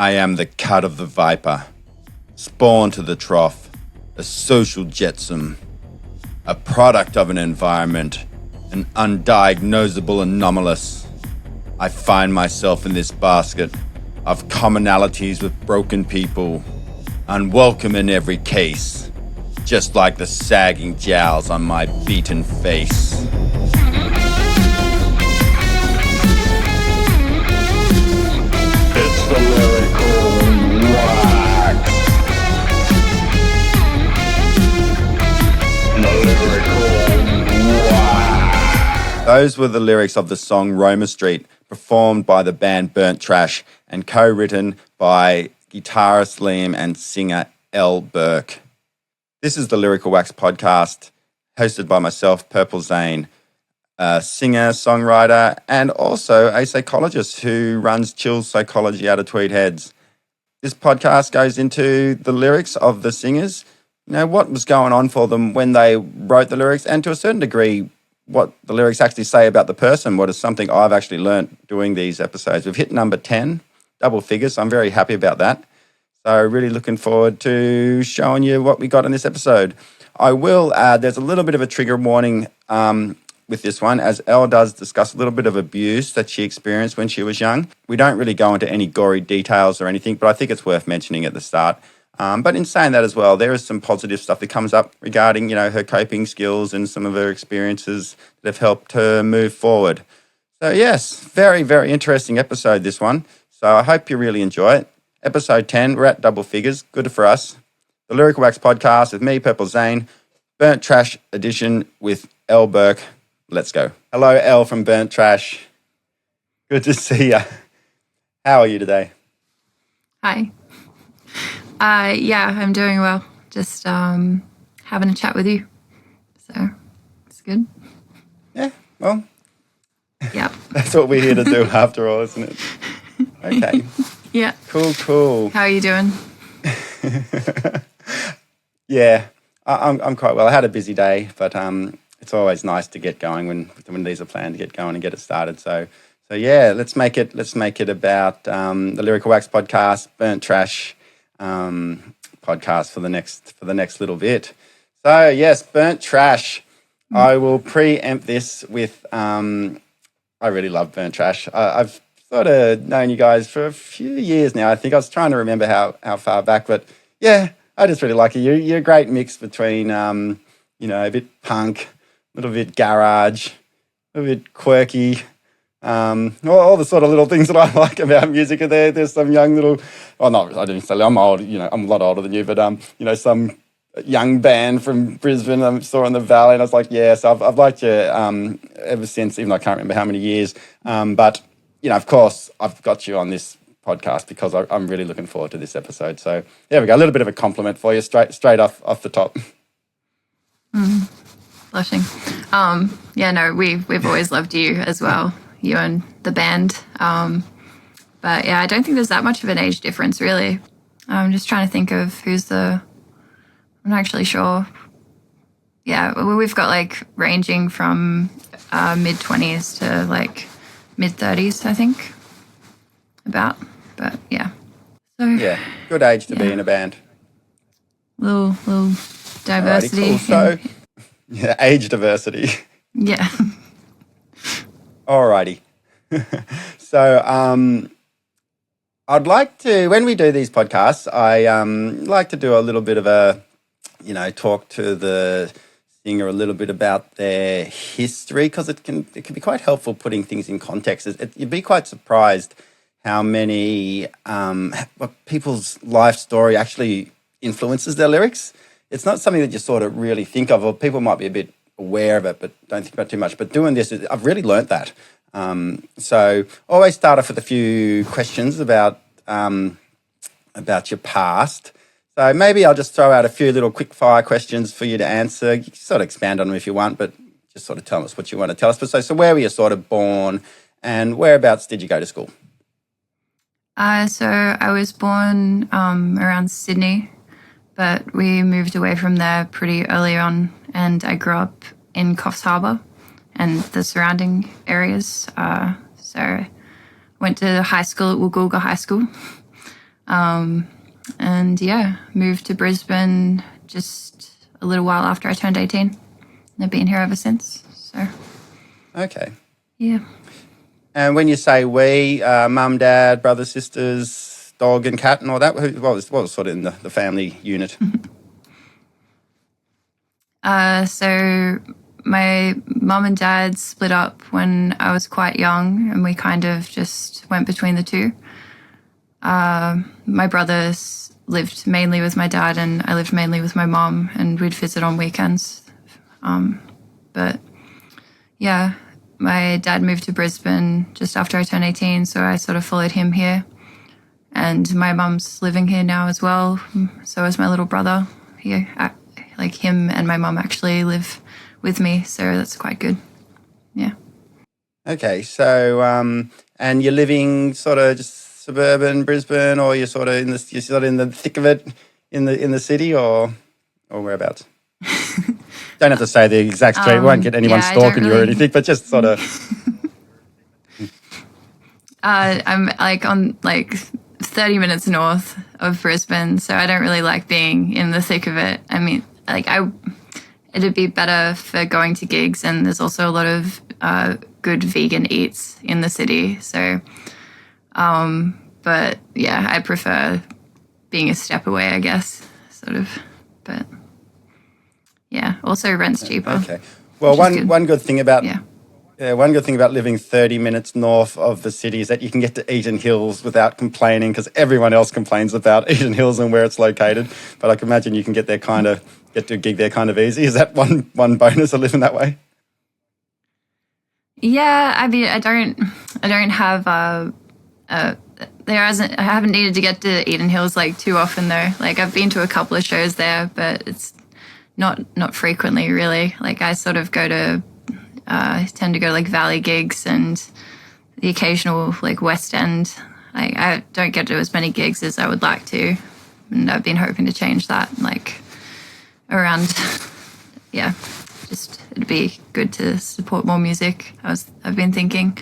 I am the cut of the viper, spawn to the trough, a social jetsam, a product of an environment, an undiagnosable anomalous. I find myself in this basket of commonalities with broken people, unwelcome in every case, just like the sagging jowls on my beaten face. It's the Lyrical Wax. The Lyrical Wax. Those were the lyrics of the song Roma Street, performed by the band Burnt Trash and co-written by guitarist Liam and singer Elle Burke. This is the Lyrical Wax podcast, hosted by myself, PurpleZain, a singer, songwriter, and also a psychologist who runs Chill Psychology out of Tweed Heads. This podcast goes into the lyrics of the singers, what was going on for them when they wrote the lyrics, and to a certain degree, what the lyrics actually say about the person. What is something I've actually learnt doing these episodes. We've hit number 10, double figures, so I'm very happy about that. So really looking forward to showing you what we got in this episode. I will add, there's a little bit of a trigger warning with this one, as Elle does discuss a little bit of abuse that she experienced when she was young. We don't really go into any gory details or anything, but I think it's worth mentioning at the start. But in saying that as well, there is some positive stuff that comes up regarding, her coping skills and some of her experiences that have helped her move forward. So yes, very, very interesting episode, this one. So I hope you really enjoy it. Episode 10, we're at double figures, good for us. The Lyrical Wax podcast with me, PurpleZain, Burnt Trash edition with Elle Burke. Let's go. Hello, Elle from Burnt Trash. Good to see you. How are you today? Hi. Yeah, I'm doing well. Just having a chat with you. So it's good. Yeah, well. Yep. That's what we're here to do after all, isn't it? Okay. Yeah. Cool. How are you doing? Yeah, I'm quite well. I had a busy day, but it's always nice to get going when these are planned, to get going and get it started. So yeah, let's make it about the Lyrical Wax podcast, Burnt Trash podcast for the next little bit. So yes, Burnt Trash. I will preempt this with I really love Burnt Trash. I've sort of known you guys for a few years now. I think I was trying to remember how far back, but yeah, I just really like you. You're a great mix between a bit punk, a little bit garage, a little bit quirky. All the sort of little things that I like about music. There's some young little, I didn't say I'm old, I'm a lot older than you, but some young band from Brisbane I saw in the Valley, and I was like, yes, I've liked you ever since, even though I can't remember how many years. But of course, I've got you on this podcast because I'm really looking forward to this episode. So there we go, a little bit of a compliment for you, straight off the top. Blushing. We've always loved you as well. You and the band. But yeah, I don't think there's that much of an age difference, really. I'm just trying to think of I'm not actually sure. Yeah, we've got ranging from mid-20s to mid-30s, I think, about. But yeah. So yeah, good age to be in a band. Little diversity. Alrighty, cool. So, yeah, age diversity. Yeah. Alrighty. So I'd like to, when we do these podcasts, I like to do a little bit of a, talk to the singer a little bit about their history, because it can be quite helpful putting things in context. You'd be quite surprised how many what people's life story actually influences their lyrics. It's not something that you sort of really think of, or people might be a bit aware of it, but don't think about it too much. But doing this, I've really learnt that. So always start off with a few questions about your past. So maybe I'll just throw out a few little quick fire questions for you to answer. You can sort of expand on them if you want, but just sort of tell us what you want to tell us. But so where were you sort of born, and whereabouts did you go to school? So I was born around Sydney, but we moved away from there pretty early on, and I grew up in Coffs Harbour and the surrounding areas. So went to high school at Woolgoolga High School, And yeah, moved to Brisbane just a little while after I turned 18. And I've been here ever since. So, Okay. yeah. And when you say we, mum, dad, brothers, sisters, dog and cat and all that, what was sort of in the family unit? So my mum and dad split up when I was quite young, and we kind of just went between the two. My brothers lived mainly with my dad, and I lived mainly with my mom, and we'd visit on weekends. But yeah, my dad moved to Brisbane just after I turned 18, so I sort of followed him here. And my mum's living here now as well. So is my little brother. Like him and my mum actually live with me, so that's quite good. Yeah. Okay, so and you're living sort of just suburban Brisbane, or you're sort of in the thick of it in the city, or whereabouts? Don't have to say the exact street. Won't get anyone stalking you or anything, but just sort of. I'm like on 30 minutes north of Brisbane, so I don't really like being in the thick of it. I mean, it'd be better for going to gigs, and there's also a lot of good vegan eats in the city. So, but yeah, I prefer being a step away, I guess, sort of. But yeah, also rent's cheaper. Okay. Well, one good thing about yeah. one good thing about living 30 minutes north of the city is that you can get to Eaton Hills without complaining, because everyone else complains about Eaton Hills and where it's located. But I can imagine you can get to a gig there kind of easy. Is that one bonus of living that way? Yeah, I mean, I don't have I haven't needed to get to Eden Hills too often though. Like I've been to a couple of shows there, but it's not frequently really. Like I sort of tend to go to Valley gigs and the occasional West End. I don't get to as many gigs as I would like to, and I've been hoping to change that around. Yeah, just it'd be good to support more music. I've been thinking,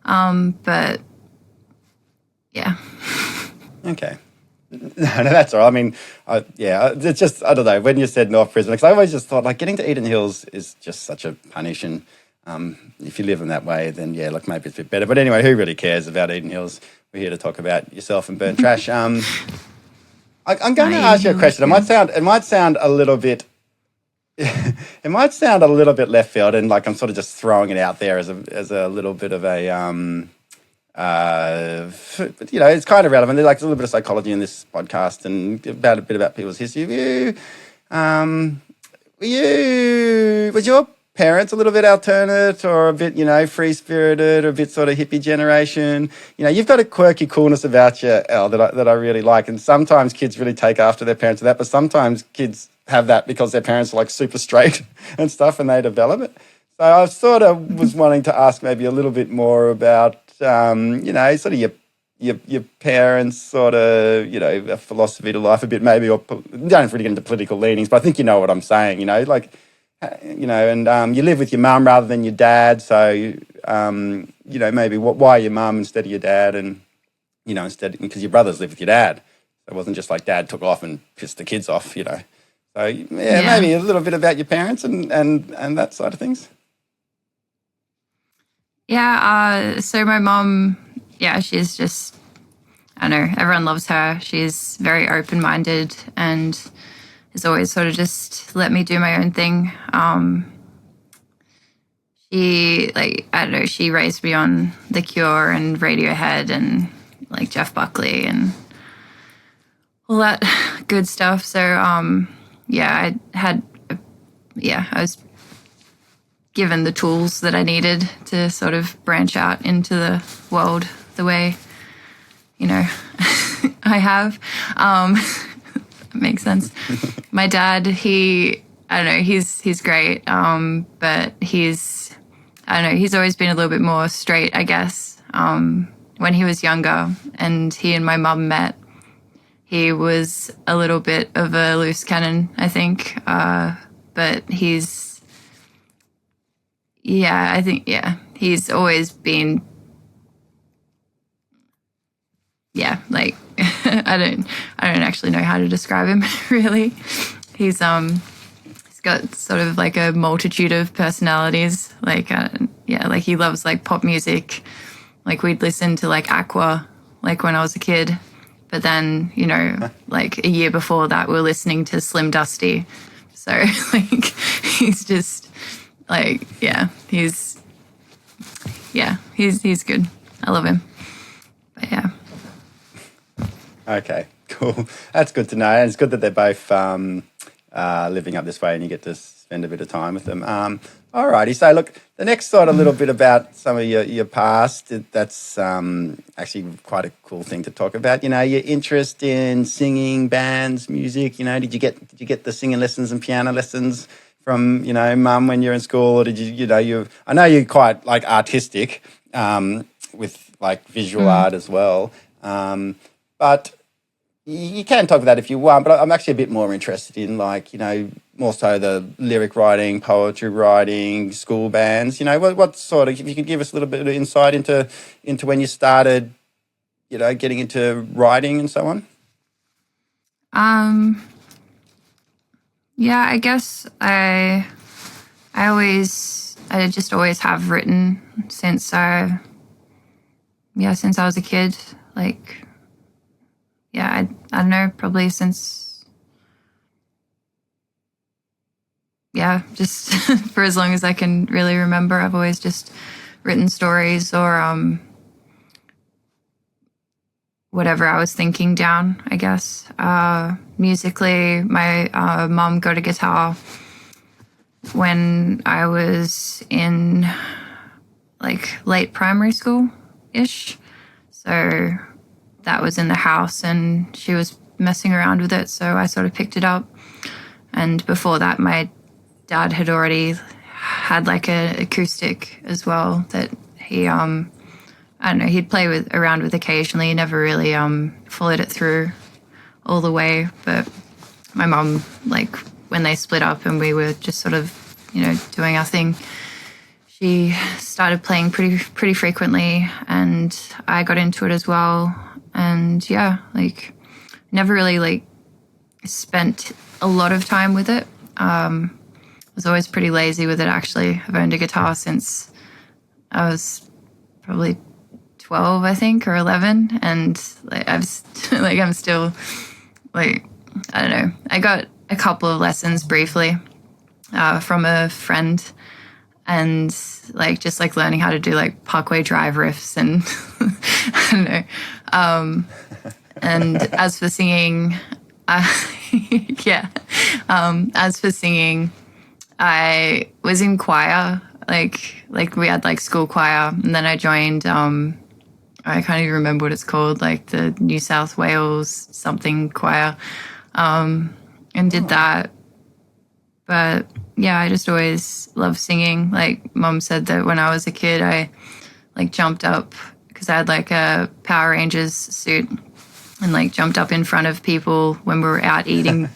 but yeah. Okay. No, that's all right. I mean, it's just, I don't know, when you said North Brisbane, because I always just thought getting to Eden Hills is just such a punish, and if you live in that way, then yeah, maybe it's a bit better. But anyway, who really cares about Eden Hills? We're here to talk about yourself and Burnt Trash. I'm going to ask you a question. It might sound a little bit it might sound a little bit left field, and I'm sort of just throwing it out there as a little bit of a but, it's kind of relevant. There's a little bit of psychology in this podcast, and a bit about people's history. Was your parents a little bit alternate, or a bit, free spirited, or a bit sort of hippie generation? You've got a quirky coolness about you, Elle, that I really like. And sometimes kids really take after their parents with that, but sometimes kids have that because their parents are super straight and stuff, and they develop it. So I sort of was wanting to ask maybe a little bit more about sort of your parents' sort of, a philosophy to life a bit maybe, or don't really get into political leanings, but I think you know what I'm saying, and you live with your mum rather than your dad, so, maybe why your mum instead of your dad, and, instead, because your brothers live with your dad. So it wasn't just dad took off and pissed the kids off, So, yeah, maybe a little bit about your parents and that side of things. Yeah, so my mom, she's just, I don't know, everyone loves her. She's very open-minded and has always sort of just let me do my own thing. She, I don't know, she raised me on The Cure and Radiohead and, Jeff Buckley and all that good stuff. So, I was given the tools that I needed to sort of branch out into the world the way, I have. That makes sense. My dad, he's great, but he's always been a little bit more straight, I guess. When he was younger and he and my mum met, he was a little bit of a loose cannon, I think, but he's always been, I I don't actually know how to describe him really. He's got sort of like a multitude of personalities. Like like he loves like pop music. Like we'd listen to like Aqua like when I was a kid. But then, you know, like a year before that, we were listening to Slim Dusty. So, like, he's just, like, he's good. I love him. But, yeah. Okay, cool. That's good to know. And it's good that they're both living up this way and you get to spend a bit of time with them. All righty. So, look, the next sort of little bit about some of your past, that's actually quite a cool thing to talk about. You know, your interest in singing, bands, music. You know, did you get the singing lessons and piano lessons from, you know, mum when you're in school? Or did I know you're quite, like, artistic with, like, visual art as well. But you can talk about that if you want, but I'm actually a bit more interested in, like, you know, more so the lyric writing, poetry writing, school bands. You know, what sort of, if you could give us a little bit of insight into when you started, you know, getting into writing and so on. Yeah, I guess I just always have written since I was a kid. Like, I don't know, probably since, just for as long as I can really remember, I've always just written stories or whatever I was thinking down, I guess. Musically, my mom got a guitar when I was in, like, late primary school-ish. So that was in the house and she was messing around with it, so I sort of picked it up. And before that, my dad had already had like an acoustic as well that he I don't know, he'd play around with occasionally. He never really followed it through all the way. But my mom, like, when they split up and we were just sort of, you know, doing our thing, she started playing pretty frequently, and I got into it as well. And like, never really like spent a lot of time with it. I was always pretty lazy with it, actually. I've owned a guitar since I was probably 12, I think, or 11, and like I'm still, like, I don't know. I got a couple of lessons briefly from a friend, and like just like learning how to do like Parkway Drive riffs and I don't know. And as for singing, I was in choir, like we had like school choir, and then I joined, I can't even remember what it's called, like the New South Wales something choir, and did that. But yeah, I just always loved singing. Like Mom said that when I was a kid, I like jumped up because I had like a Power Rangers suit and like jumped up in front of people when we were out eating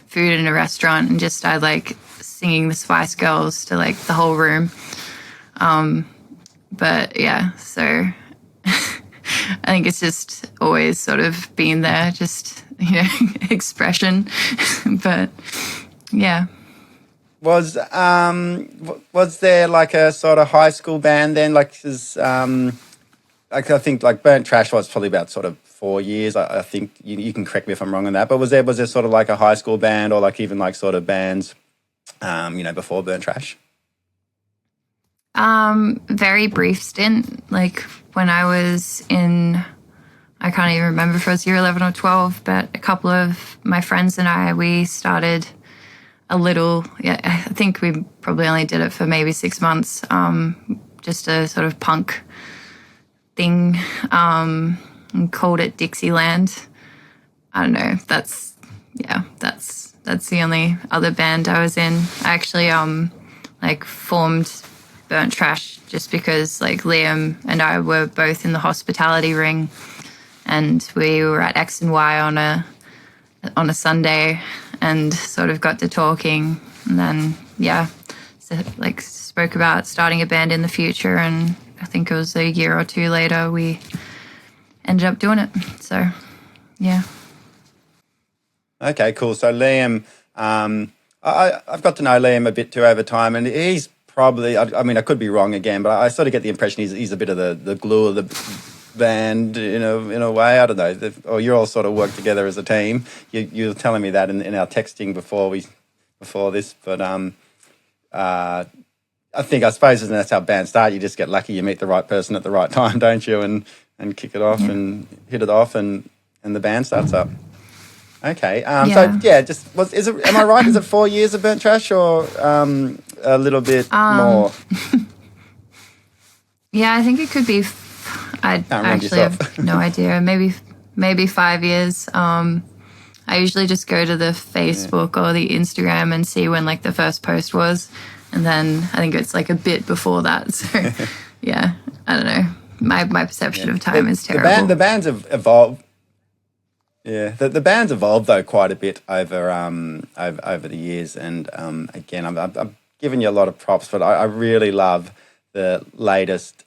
food in a restaurant and just started like singing the Spice Girls to like the whole room. But yeah, so I think it's just always sort of been there, just, you know, expression. But yeah. Was there like a sort of high school band then? Like, like I think like Burnt Trash was probably about sort of 4 years. I think you can correct me if I'm wrong on that. But was there sort of like a high school band or like even like sort of bands, you know, before Burnt Trash? Very brief stint. Like when I was in, I can't even remember if it was year 11 or 12, but a couple of my friends and I, we started a little, I think we probably only did it for maybe 6 months, just a sort of punk thing, and called it Dixieland. I don't know, that's the only other band I was in. I actually like formed Burnt Trash just because like Liam and I were both in the hospitality ring, and we were at X and Y on a Sunday and sort of got to talking, and then so like spoke about starting a band in the future, and I think it was a year or two later we ended up doing it. So yeah. Okay, cool. So Liam, I've got to know Liam a bit too over time, and he's probably, I mean, I could be wrong again, but I sort of get the impression he's a bit of the glue of the band in a way. I don't know. Or you all sort of work together as a team. You were telling me that in our texting before this, but I suppose that's how bands start. You just get lucky. You meet the right person at the right time, don't you? And kick it off and hit it off, and the band starts up. Okay. So yeah, am I right? Is it 4 years of Burnt Trash, or a little bit more? Yeah, I think it could be. I actually have no idea. Maybe 5 years. I usually just go to the Facebook or the Instagram and see when like the first post was, and then I think it's like a bit before that. So yeah, I don't know. My perception of time is terrible. The bands have evolved. Yeah, the band's evolved though quite a bit over the years, and again, I'm giving you a lot of props, but I really love the latest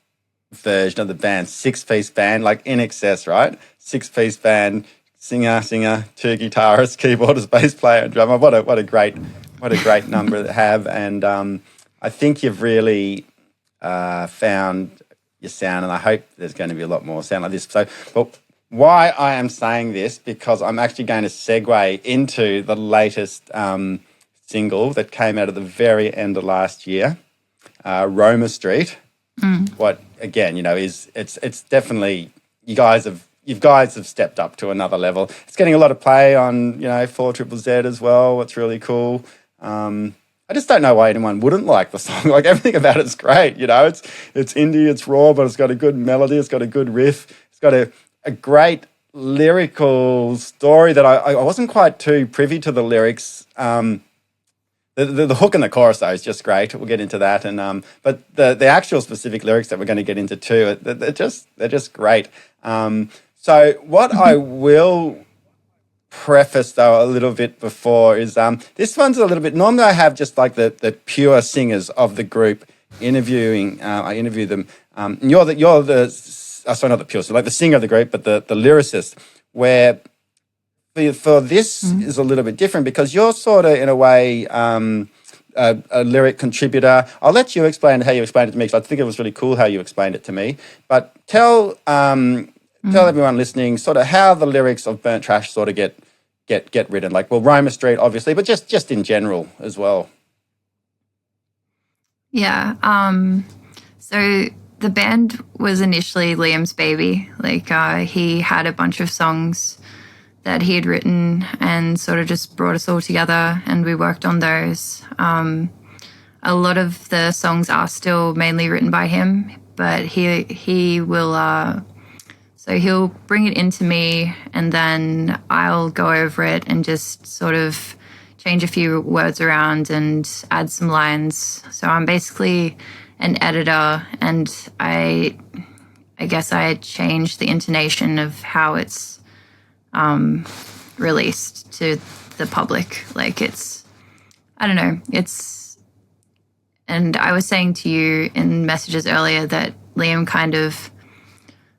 version of the band, 6-piece band, like In Excess, right? 6-piece band, singer, 2 guitarists, keyboardist, bass player, and drummer. What a great number to have, and I think you've really found your sound, and I hope there's going to be a lot more sound like this. So, well, why I am saying this, because I'm actually going to segue into the latest single that came out at the very end of last year, Roma Street. What again, is it's definitely you guys have stepped up to another level. It's getting a lot of play on 4ZZZ as well. What's really cool. I just don't know why anyone wouldn't like the song. Like everything about it's great. It's indie, it's raw, but it's got a good melody. It's got a good riff. It's got a great lyrical story that I wasn't quite too privy to the lyrics. The hook and the chorus though is just great. We'll get into that, and but the actual specific lyrics that we're going to get into too, they're just great. So what I will preface though a little bit before is this one's a little bit. Normally I have just like the pure singers of the group interviewing. I interview them. You're the sorry, not the pure, so like the singer of the group, but the lyricist, where for this is a little bit different because you're sort of, in a way, a lyric contributor. I'll let you explain how you explained it to me, because I think it was really cool how you explained it to me. But tell everyone listening sort of how the lyrics of Burnt Trash sort of get written. Like, well, Roma Street, obviously, but just in general as well. Yeah. So the band was initially Liam's baby. Like he had a bunch of songs that he had written and sort of just brought us all together, and we worked on those. A lot of the songs are still mainly written by him, but he will so he'll bring it into me, and then I'll go over it and just sort of change a few words around and add some lines. So I'm basically an editor, and I guess I changed the intonation of how it's released to the public. Like I don't know, and I was saying to you in messages earlier that Liam kind of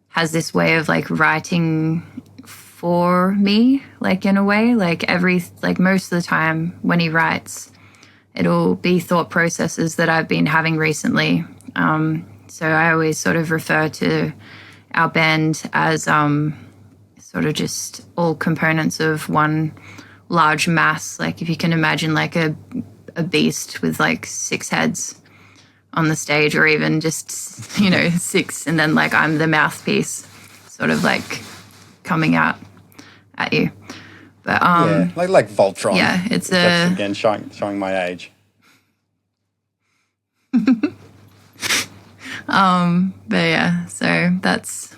has this way of like writing for me, like in a way, like most of the time when he writes, it'll be thought processes that I've been having recently. So I always sort of refer to our band as sort of just all components of one large mass. Like if you can imagine like a beast with like 6 heads on the stage, or even just 6, and then like I'm the mouthpiece sort of like coming out at you. But yeah, like Voltron. Yeah, that's again showing my age. But yeah, so that's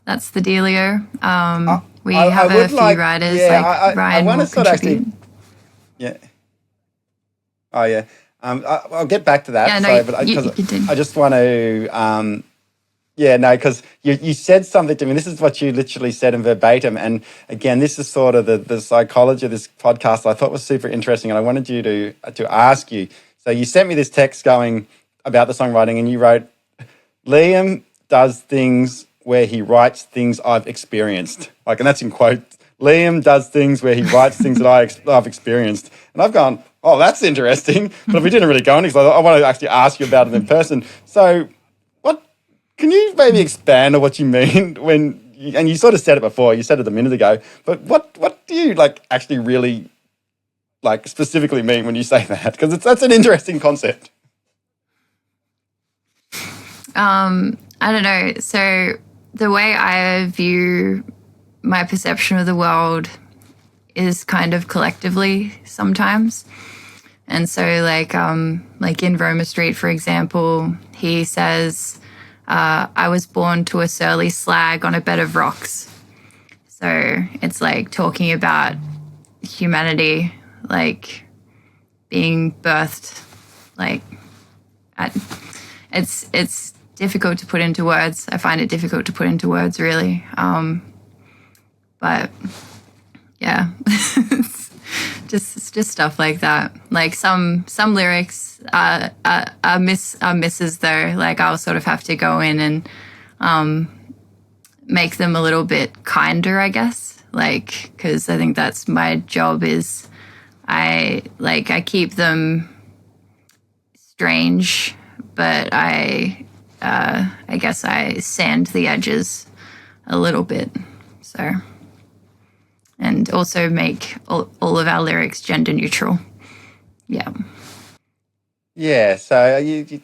the dealio. We have a few writers, like Ryan will contribute. Yeah. Oh yeah. I'll get back to that. Yeah, sorry, but I just want to. Because you said something to me. This is what you literally said in verbatim. And again, this is sort of the psychology of this podcast I thought was super interesting. And I wanted you to ask you. So you sent me this text going about the songwriting, and you wrote, Liam does things where he writes things I've experienced. Like, and that's in quotes. Liam does things where he writes things that I've experienced. And I've gone, oh, that's interesting. But we didn't really go into it, because I want to actually ask you about it in person. So can you maybe expand on what you mean and you sort of said it before, you said it a minute ago, but what do you actually really specifically mean when you say that? Because that's an interesting concept. I don't know. So the way I view my perception of the world is kind of collectively sometimes. And so in Roma Street, for example, he says, I was born to a surly slag on a bed of rocks. So it's talking about humanity, being birthed, it's difficult to put into words. I find it difficult to put into words, really. But yeah, it's just stuff like that. Some lyrics are misses though. I'll sort of have to go in and make them a little bit kinder, I guess. Because I think that's my job. Is I keep them strange, but I guess I sand the edges a little bit. So, and also make all of our lyrics gender neutral. Yeah. Yeah, so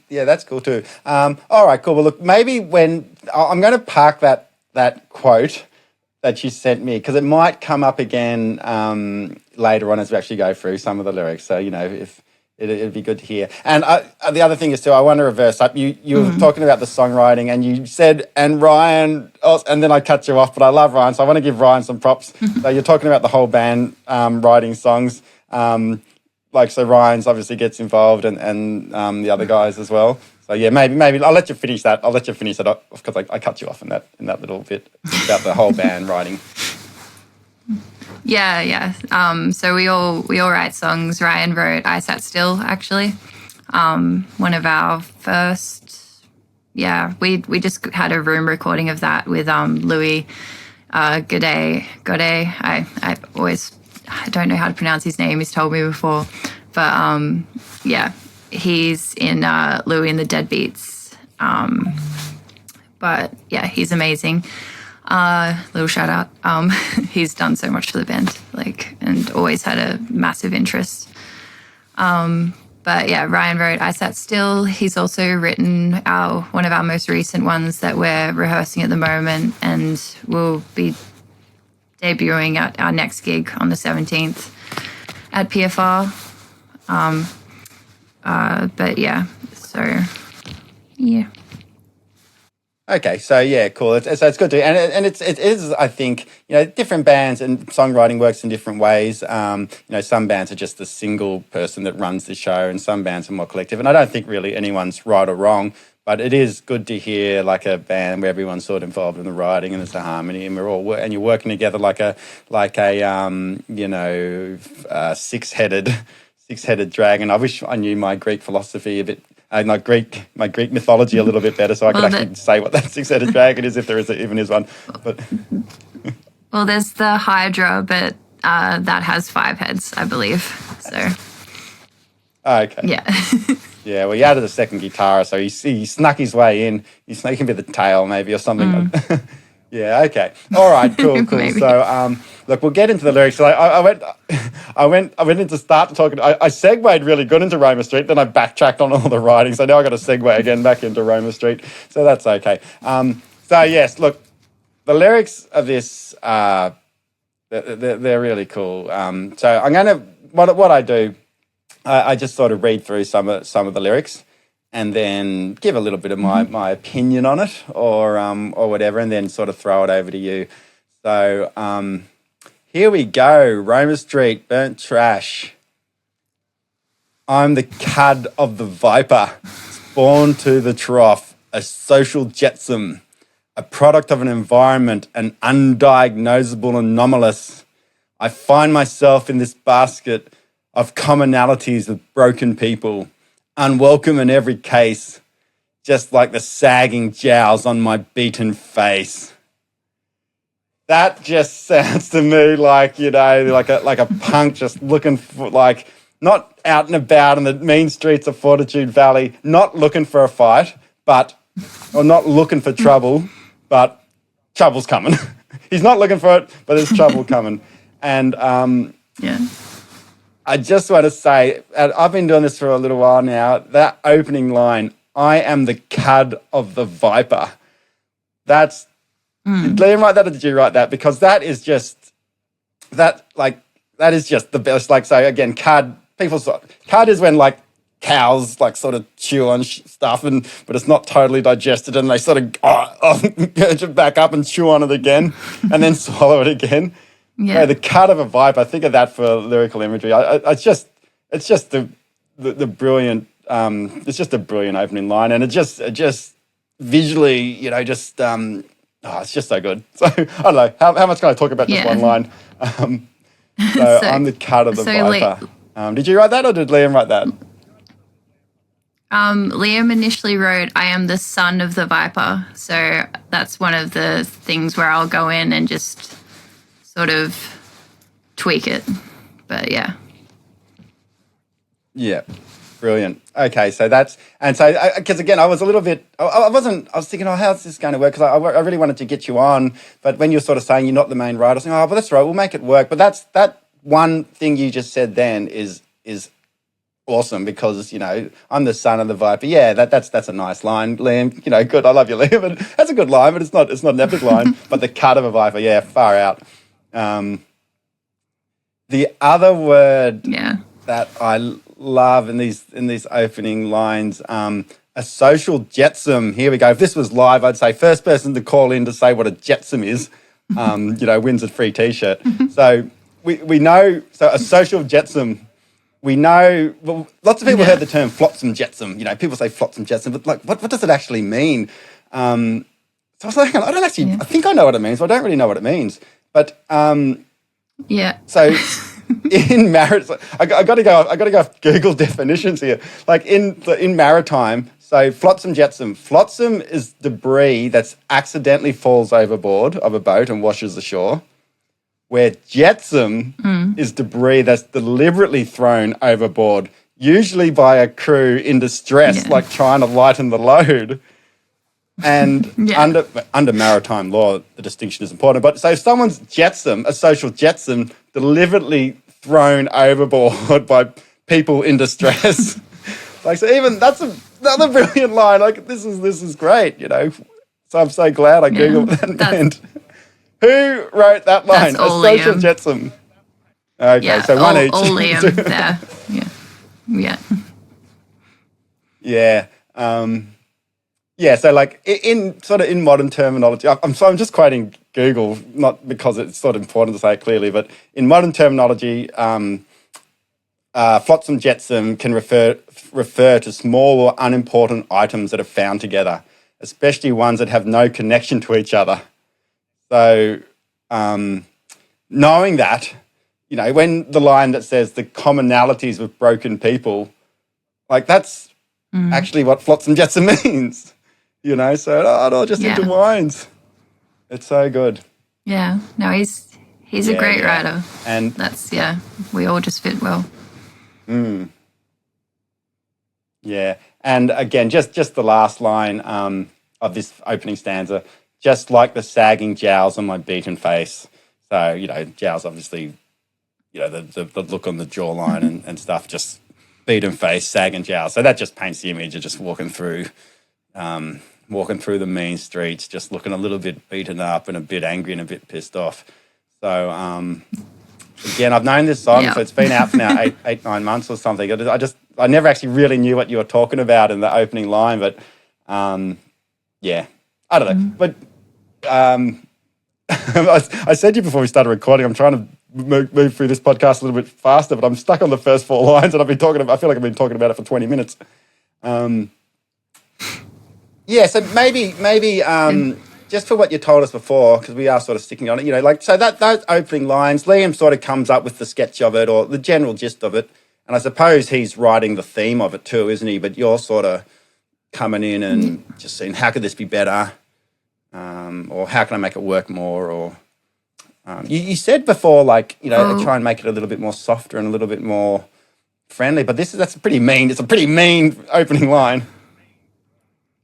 yeah, that's cool too. All right, cool. Well, look, maybe when I'm going to park that quote that you sent me, because it might come up again later on as we actually go through some of the lyrics. So, if it'd be good to hear. And the other thing is too, I want to reverse up. You were talking about the songwriting, and you said, and Ryan, and then I cut you off, but I love Ryan, so I want to give Ryan some props. So you're talking about the whole band writing songs. So Ryan's obviously gets involved, and the other guys as well. So yeah, maybe I'll let you finish that. I'll let you finish that off, because I cut you off in that little bit about the whole band writing. Yeah. So we all write songs. Ryan wrote "I Sat Still," actually. One of our first. Yeah, we just had a room recording of that with Louis Godet. I don't know how to pronounce his name. He's told me before, but yeah, he's in Louis and the Deadbeats. But yeah, he's amazing. Little shout out. He's done so much for the band, and always had a massive interest. But yeah, Ryan wrote "I Sat Still." He's also written one of our most recent ones that we're rehearsing at the moment, and we'll be debuting at our next gig on the 17th at PFR. But yeah, so yeah. Okay, so yeah, cool. So it's good to, and it is. I think different bands and songwriting works in different ways. Some bands are just a single person that runs the show, and some bands are more collective. And I don't think really anyone's right or wrong, but it is good to hear a band where everyone's sort of involved in the writing and there's a harmony, and you're working together like a six-headed dragon. I wish I knew my Greek philosophy a bit. My Greek mythology a little bit better, so I could actually say what that six-headed dragon is, if there even is one. But well, there's the Hydra, but that has 5 heads, I believe. So okay, yeah, yeah. Well, you added a second guitar, so he snuck his way in. He's sneaking with the tail, maybe, or something. Yeah. Okay. All right. Cool. So, look, we'll get into the lyrics. So I went into start talking. I segued really good into Roma Street, then I backtracked on all the writing. So now I got to segue again back into Roma Street. So that's okay. So yes, look, the lyrics of this they're really cool. So I'm gonna what I do. I just sort of read through some of the lyrics, and then give a little bit of my opinion on it, or whatever, and then sort of throw it over to you. So here we go. Roma Street, burnt trash. I'm the cud of the viper, spawned to the trough, a social jetsam, a product of an environment, an undiagnosable anomalous. I find myself in this basket of commonalities with broken people, unwelcome in every case, just like the sagging jowls on my beaten face. That just sounds to me like, like a punk just looking for, like, not out and about in the mean streets of Fortitude Valley, not looking for a fight, or not looking for trouble, but trouble's coming. He's not looking for it, but there's trouble coming. And Yeah. I just want to say, and I've been doing this for a little while now, that opening line, I am the cud of the viper. Did Liam write that or did you write that? Because that is just the best. Like, so again, cud is when like cows like sort of chew on stuff but it's not totally digested and they sort of urge it back up and chew on it again and then swallow it again. Yeah. So the cud of a viper, I think of that for lyrical imagery. It's just the brilliant, it's just a brilliant opening line, and it just visually, it's just so good. So I don't know, how much can I talk about just one line? So I'm the cud of the viper. Did you write that or did Liam write that? Liam initially wrote, I am the son of the viper. So that's one of the things where I'll go in and just sort of tweak it. But yeah. Yeah. Brilliant. Okay, so because again, I was a little bit, I was thinking, how's this going to work? Because I really wanted to get you on, but when you're sort of saying you're not the main writer, I was thinking, well, that's right, we'll make it work. But that one thing you just said then is awesome because, I'm the son of the viper. Yeah, that's a nice line, Liam. Good. I love you, Liam. And that's a good line, but it's not an epic line. But the cud of a viper, yeah, far out. The other word that I love in these opening lines, a social jetsam. Here we go. If this was live, I'd say first person to call in to say what a jetsam is, wins a free T-shirt. So we know. So a social jetsam. We know. Well, lots of people heard the term flotsam jetsam. People say flotsam jetsam, but like, what does it actually mean? So I was like, I don't actually. I think I know what it means, but I don't really know what it means. But So in marriage, I got to go off Google definitions here. Like in maritime, so flotsam jetsam. Flotsam is debris that's accidentally falls overboard of a boat and washes ashore. Where jetsam is debris that's deliberately thrown overboard, usually by a crew in distress, like trying to lighten the load. And under maritime law, the distinction is important. But so if someone's jetsam, a social jetsam, deliberately thrown overboard by people in distress, like, so even that's another brilliant line. Like, this is great, So I'm so glad I Googled that. And who wrote that line? That's all a social Liam. jetsam. Okay, so one each. All Liam there. Yeah. Yeah, so like in modern terminology, I'm just quoting Google, not because it's sort of important to say it clearly, but in modern terminology, flotsam jetsam can refer to small or unimportant items that are found together, especially ones that have no connection to each other. So knowing that, when the line that says the commonalities with broken people, like that's actually what flotsam jetsam means. So it all just intertwines. It's so good. Yeah. No, he's a great writer. And that's, we all just fit well. Yeah. And again, just the last line of this opening stanza, just like the sagging jowls on my beaten face. So, jowls obviously, the look on the jawline and stuff, just beaten face, sagging jowls. So that just paints the image of just walking through the mean streets, just looking a little bit beaten up and a bit angry and a bit pissed off. So, again, I've known this song, so it's been out for now 9 months or something. I never actually really knew what you were talking about in the opening line, but I don't know. But I said to you before we started recording, I'm trying to move through this podcast a little bit faster, but I'm stuck on the first 4 lines, and I feel like I've been talking about it for 20 minutes. So maybe just for what you told us before, because we are sort of sticking on it, so those opening lines, Liam sort of comes up with the sketch of it or the general gist of it, and I suppose he's writing the theme of it too, isn't he? But you're sort of coming in and just saying, how could this be better? Or how can I make it work more? Or You said before, like, Oh, try and make it a little bit more softer and a little bit more friendly, but that's pretty mean. It's a pretty mean opening line.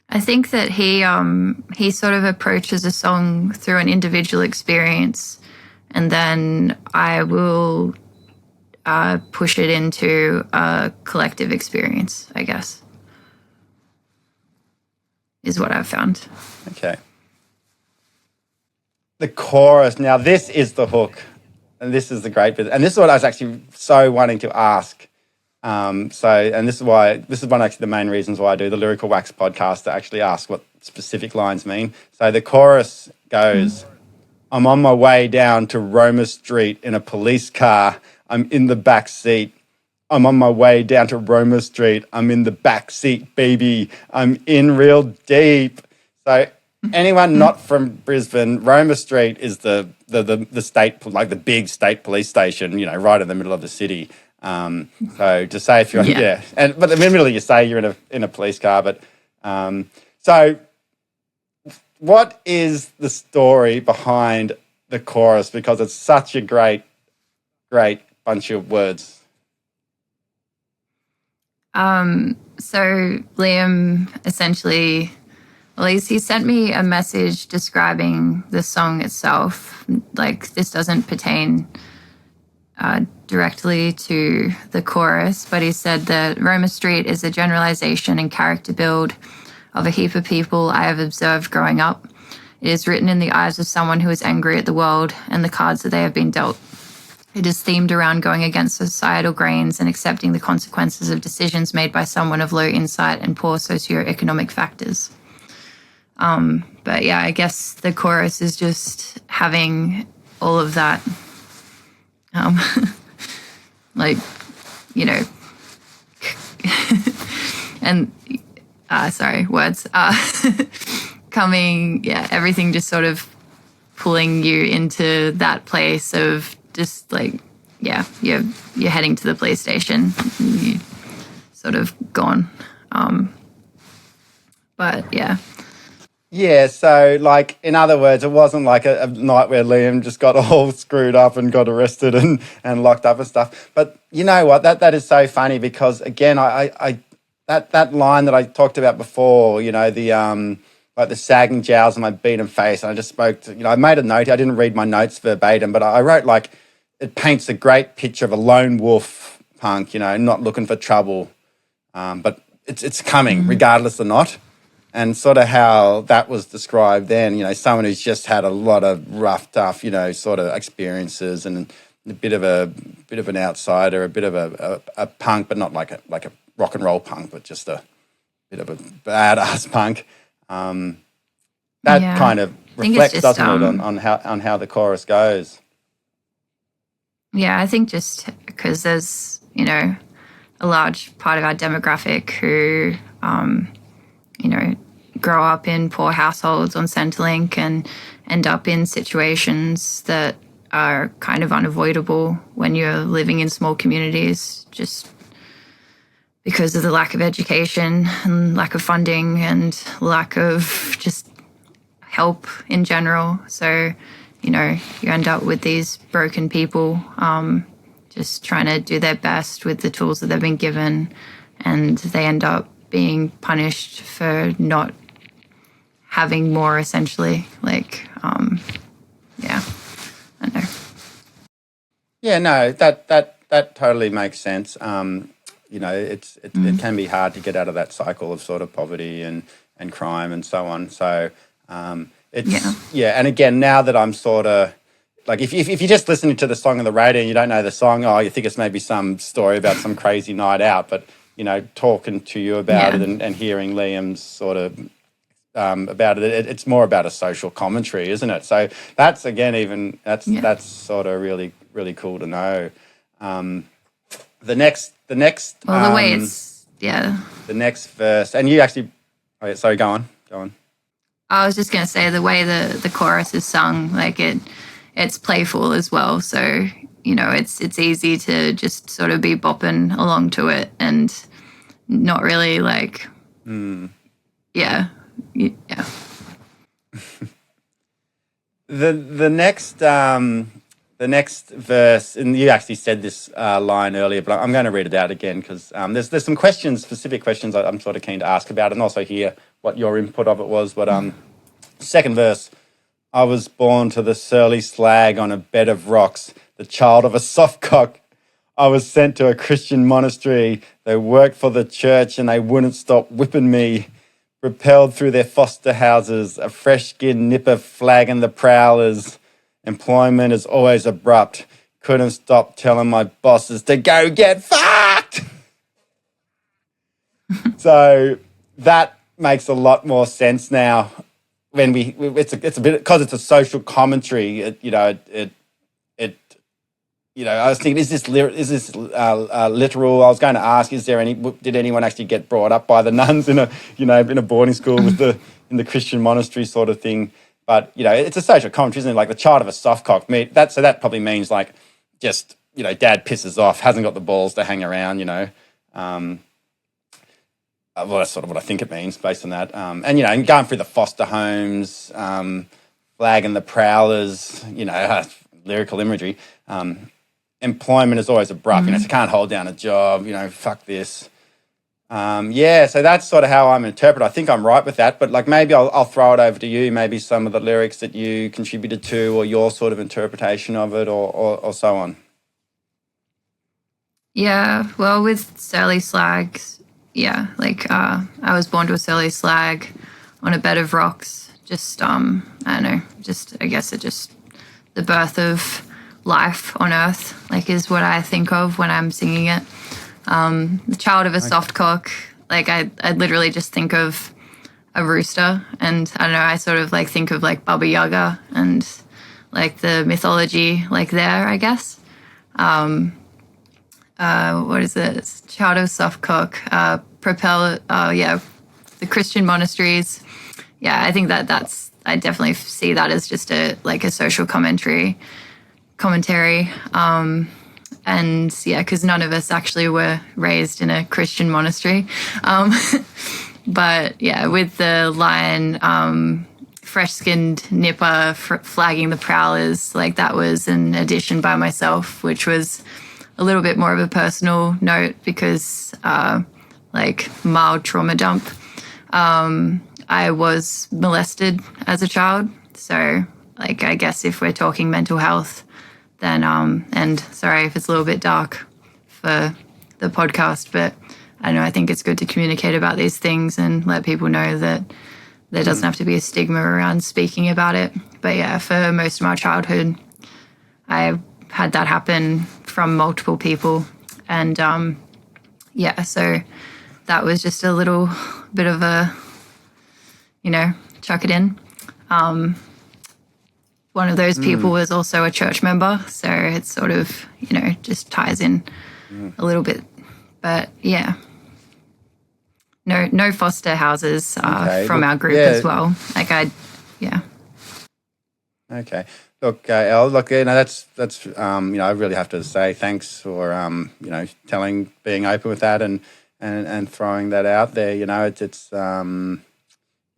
I think that he sort of approaches a song through an individual experience, and then I will push it into a collective experience, I guess, is what I've found. Okay. The chorus. Now, this is the hook, and this is the great bit. And this is what I was actually so wanting to ask. And this is one actually the main reasons why I do the Lyrical Wax podcast, to actually ask what specific lines mean. So the chorus goes, I'm on my way down to Roma Street in a police car. I'm in the back seat. I'm on my way down to Roma Street. I'm in the back seat, baby. I'm in real deep. So anyone not from Brisbane, Roma Street is the state, like the big state police station, right in the middle of the city. So to say if you're but in the middle you say you're in a police car, but so what is the story behind the chorus? Because it's such a great bunch of words. So Liam essentially, well, he sent me a message describing the song itself. Like, this doesn't pertain directly to the chorus, but he said that Roma Street is a generalization and character build of a heap of people I have observed growing up. It is written in the eyes of someone who is angry at the world and the cards that they have been dealt. It is themed around going against societal grains and accepting the consequences of decisions made by someone of low insight and poor socioeconomic factors. But yeah, I guess the chorus is just having all of that, like, and words coming, everything just sort of pulling you into that place of just like, you're heading to the police station, you sort of gone. But yeah. Yeah, so like, in other words, it wasn't like a night where Liam just got all screwed up and got arrested and locked up and stuff. But you know what? That is so funny, because again, I that line that I talked about before, the like the sagging jowls on my beaten face, and I just spoke to, I made a note. I didn't read my notes verbatim, but I wrote, like, it paints a great picture of a lone wolf punk, not looking for trouble, but it's coming regardless or not. And sort of how that was described then, someone who's just had a lot of rough, tough, sort of experiences, and a bit of an outsider, a bit of a punk, but not like a rock and roll punk, but just a bit of a badass punk. That kind of reflects, just, doesn't it, on how the chorus goes? Yeah, I think just because there's, a large part of our demographic who, grow up in poor households on Centrelink and end up in situations that are kind of unavoidable when you're living in small communities, just because of the lack of education and lack of funding and lack of just help in general. So, you end up with these broken people just trying to do their best with the tools that they've been given, and they end up being punished for not having more, essentially. Like, I don't know. Yeah, no, that totally makes sense. It can be hard to get out of that cycle of sort of poverty and crime and so on. So and again, now that I'm sort of, like, if you're just listening to the song on the radio and you don't know the song, you think it's maybe some story about some crazy night out, but talking to you about it and hearing Liam's sort of about it, it's more about a social commentary, isn't it? So that's, again, that's sort of really, really cool to know. The next the way it's the next verse, and you actually, sorry, go on. I was just gonna say, the way the chorus is sung, like, it's playful as well. So it's easy to just sort of be bopping along to it and not really like the next verse, and you actually said this line earlier, but I'm going to read it out again because there's some questions, specific questions I'm sort of keen to ask about, and also hear what your input of it was. But second verse, I was born to the surly slag on a bed of rocks, the child of a soft cock. I was sent to a Christian monastery. They worked for the church and they wouldn't stop whipping me. Repelled through their foster houses, a fresh-skinned nipper flagging the prowlers. Employment is always abrupt. Couldn't stop telling my bosses to go get fucked. So that makes a lot more sense now. When it's a bit because it's a social commentary. I was thinking, is this literal? I was going to ask, did anyone actually get brought up by the nuns in a boarding school in the Christian monastery sort of thing? But it's a social commentary, isn't it? Like the child of a soft cock. So that probably means like just dad pisses off, hasn't got the balls to hang around. Well, that's sort of what I think it means based on that. And going through the foster homes, flagging the prowlers, lyrical imagery. Employment is always abrupt. So can't hold down a job. Fuck this. So that's sort of how I'm interpreting. I think I'm right with that, but like maybe I'll throw it over to you. Maybe some of the lyrics that you contributed to, or your sort of interpretation of it, or so on. Yeah, well, with surly slags, I was born to a surly slag on a bed of rocks. Just I don't know. I guess it just the birth of life on earth, is what I think of when I'm singing it. The child of a soft cock, I literally just think of a rooster, and I don't know, I sort of think of Baba Yaga and the mythology there, I guess. What is it? It's child of a soft cock, the Christian monasteries. Yeah, I think that's I definitely see that as just a social commentary. And because none of us actually were raised in a Christian monastery. But with the line, fresh-skinned nipper flagging the prowlers, that was an addition by myself, which was a little bit more of a personal note because, mild trauma dump. I was molested as a child. So, I guess if we're talking mental health, then, and sorry if it's a little bit dark for the podcast, but I don't know, I think it's good to communicate about these things and let people know that there doesn't have to be a stigma around speaking about it. But for most of my childhood, I had that happen from multiple people. And so that was just a little bit of a, chuck it in. One of those people was also a church member, so it sort of, just ties in a little bit. But no foster houses from our group as well. Okay. Look, Elle, that's I really have to say thanks for being open with that and throwing that out there. It's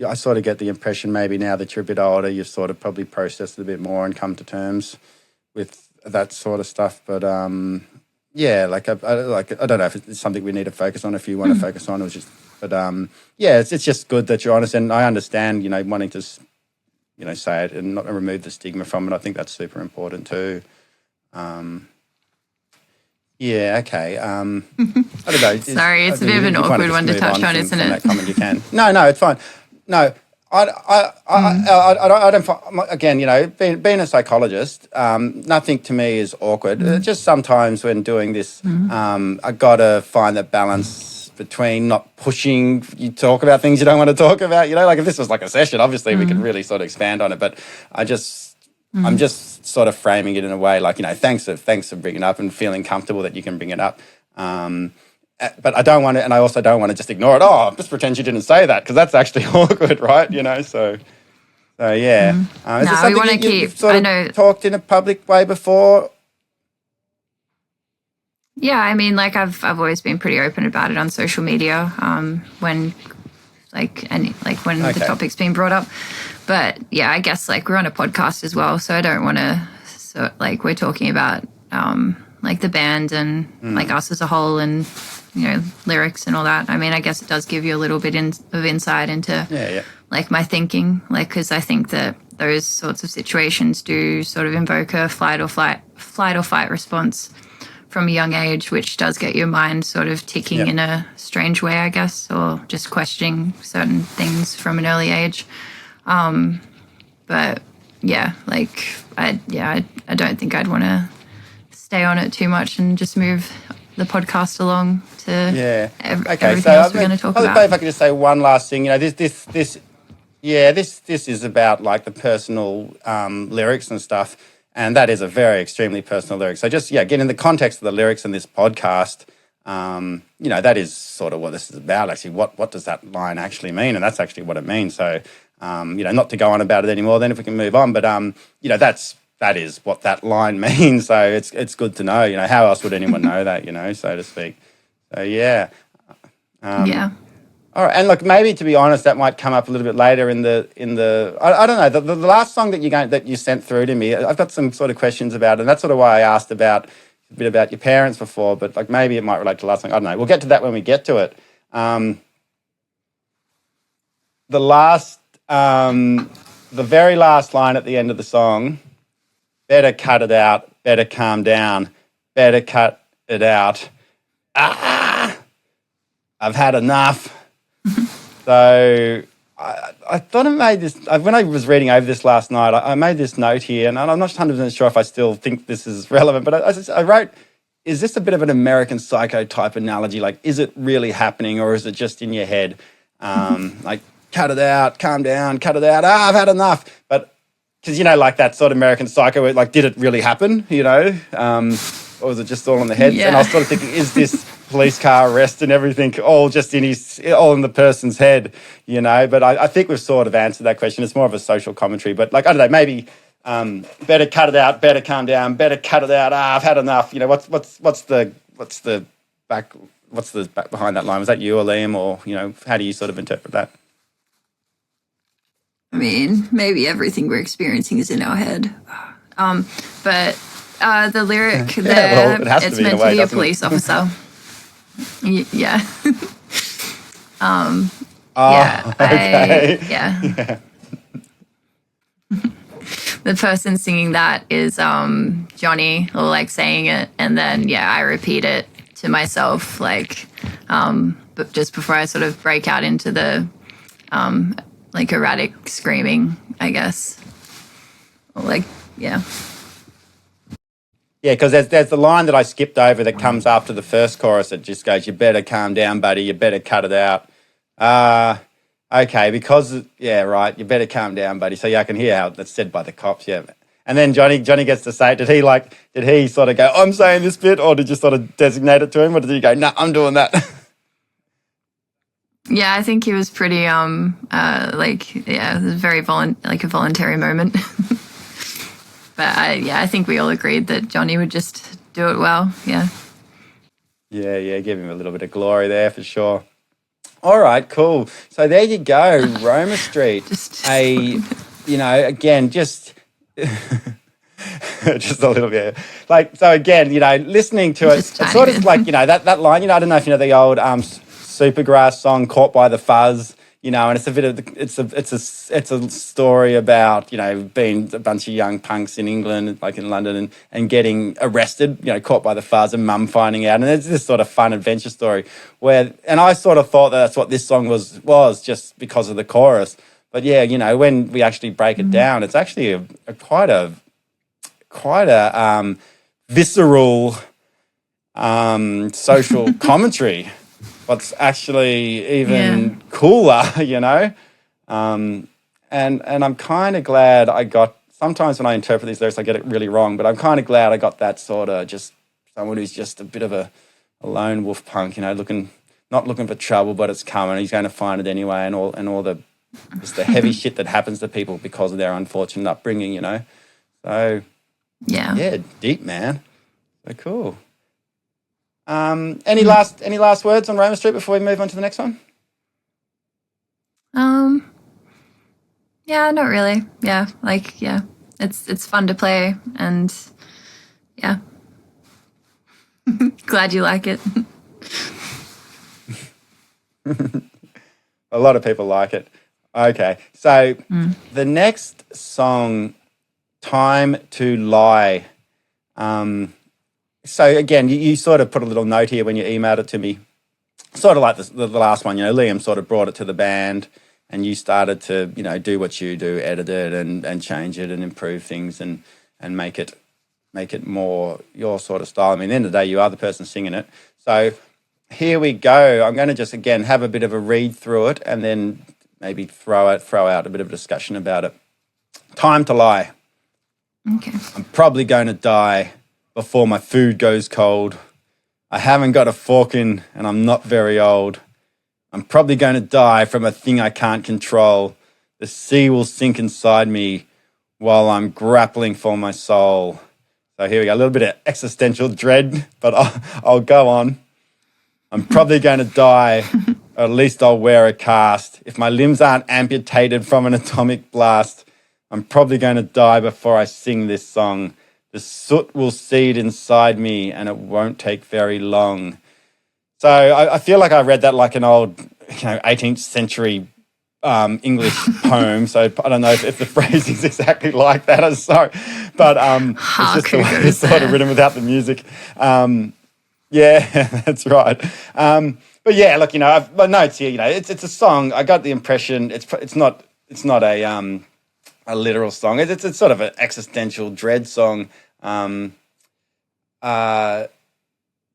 I sort of get the impression maybe now that you're a bit older, you've sort of probably processed it a bit more and come to terms with that sort of stuff. But I don't know if it's something we need to focus on. If you want to focus on, it's just good that you're honest, and I understand wanting to say it and not remove the stigma from it. I think that's super important too. Okay. I don't know. Sorry, it's a bit of an awkward one to touch on, isn't it? That comment you can. No, it's fine. No, I don't. Again, being a psychologist, nothing to me is awkward. Just sometimes when doing this, I gotta find that balance between not pushing. You talk about things you don't want to talk about. If this was like a session, obviously we could really sort of expand on it. But I'm just sort of framing it in a way thanks for bringing it up and feeling comfortable that you can bring it up. But I don't want to, and I also don't want to just ignore it. Oh, just pretend you didn't say that because that's actually awkward, right? So yeah. Is this we want to keep. You've sort of talked in a public way before? Yeah, I mean, I've always been pretty open about it on social media. When like when the Okay. topic's being brought up. But yeah, I guess like we're on a podcast as well, so I don't want to. So like we're talking about like the band and like us as a whole, and lyrics and all that. I mean, I guess it does give you a little bit of insight into like my thinking, like because I think that those sorts of situations do sort of invoke a flight or fight response from a young age, which does get your mind sort of ticking in a strange way, I guess, or just questioning certain things from an early age. But yeah, like I don't think I'd want to stay on it too much and just move the podcast along to everything else we're going to talk about. If I could just say one last thing, this is about like the personal lyrics and stuff, and that is a very extremely personal lyric. So just get in the context of the lyrics in this podcast. That is sort of what this is about. Actually, what does that line actually mean? And that's actually what it means. So not to go on about it anymore. Then if we can move on, but that is what that line means. So it's good to know. How else would anyone know that? So to speak. So yeah. All right, and look, maybe to be honest, that might come up a little bit later in the. I don't know, the last song that you sent through to me. I've got some sort of questions about it, and that's sort of why I asked a bit about your parents before. But like maybe it might relate to the last song. I don't know. We'll get to that when we get to it. The very last line at the end of the song. Better cut it out. Better calm down. Better cut it out. I've had enough. So I thought I made this, when I was reading over this last night, I made this note here, and I'm not 100% sure if I still think this is relevant, but I wrote, is this a bit of an American Psycho type analogy? Like, is it really happening, or is it just in your head? Like, cut it out, calm down, cut it out, I've had enough. But, because, like that sort of American Psycho, where, like, did it really happen, or was it just all in the head? Yeah. And I was sort of thinking, is this police car arrest and everything all just all in the person's head, But I think we've sort of answered that question. It's more of a social commentary, but like, I don't know, maybe better cut it out, better calm down, better cut it out. I've had enough. What's the back behind that line? Was that you or Liam, or how do you sort of interpret that? I mean, maybe everything we're experiencing is in our head. But the lyric there, it has to it's be in a meant way, to be a doesn't it? police officer. Yeah. Okay. The person singing that is Johnny, or like saying it, and then I repeat it to myself, like, but just before I sort of break out into the like erratic screaming, I guess. Or like, yeah. Yeah, because there's the line that I skipped over that comes after the first chorus. It just goes, "You better calm down, buddy. You better cut it out." Okay, because right. You better calm down, buddy. So I can hear how that's said by the cops. Yeah, and then Johnny gets to say it. Did he sort of go, "I'm saying this bit," or did you sort of designate it to him, or did he go, "No, I'm doing that"? Yeah, I think he was pretty it was very a voluntary moment. But I think we all agreed that Johnny would just do it well. Yeah. Yeah, give him a little bit of glory there for sure. All right, cool. So there you go, Roma Street. Again, just just a little bit. Like, so again, listening to it, it's sort of like, that line, I don't know if you know the old Supergrass song, Caught by the Fuzz. And it's a bit of it's a story about being a bunch of young punks in England, like in London, and getting arrested, caught by the fuzz, and mum finding out, and it's this sort of fun adventure story and I sort of thought that's what this song was just because of the chorus, but when we actually break it down, it's actually quite a visceral social commentary. What's actually even cooler, and I'm kind of glad I got. Sometimes when I interpret these lyrics, I get it really wrong, but I'm kind of glad I got that sort of just someone who's just a bit of a lone wolf punk, not looking for trouble, but it's coming. He's going to find it anyway, and all the just the heavy shit that happens to people because of their unfortunate upbringing, So deep, man. So cool. Any last words on Roma Street before we move on to the next one? Um, yeah, not really. Yeah, like, yeah, it's fun to play, and yeah, glad you like it. A lot of people like it. Okay, so the next song, Time to Lie. So again, you sort of put a little note here when you emailed it to me, sort of like the last one. Liam sort of brought it to the band, and you started to do what you do, edit it and change it and improve things and make it more your sort of style. I mean, at the end of the day, you are the person singing it. So here we go. I'm going to just again have a bit of a read through it and then maybe throw out a bit of a discussion about it. Time to Lie. Okay. I'm probably going to die before my food goes cold. I haven't got a fork in and I'm not very old. I'm probably going to die from a thing I can't control. The sea will sink inside me while I'm grappling for my soul. So here we go, a little bit of existential dread, but I'll go on. I'm probably going to die, or at least I'll wear a cast. If my limbs aren't amputated from an atomic blast, I'm probably going to die before I sing this song. The soot will seed inside me and it won't take very long. So I feel like I read that like an old 18th century English poem. So I don't know if the phrasing's exactly like that. I'm sorry. But it's just the way it's sort of written without the music. Yeah, that's right. But yeah, look, my notes here, it's a song. I got the impression it's not a literal song. It's sort of an existential dread song.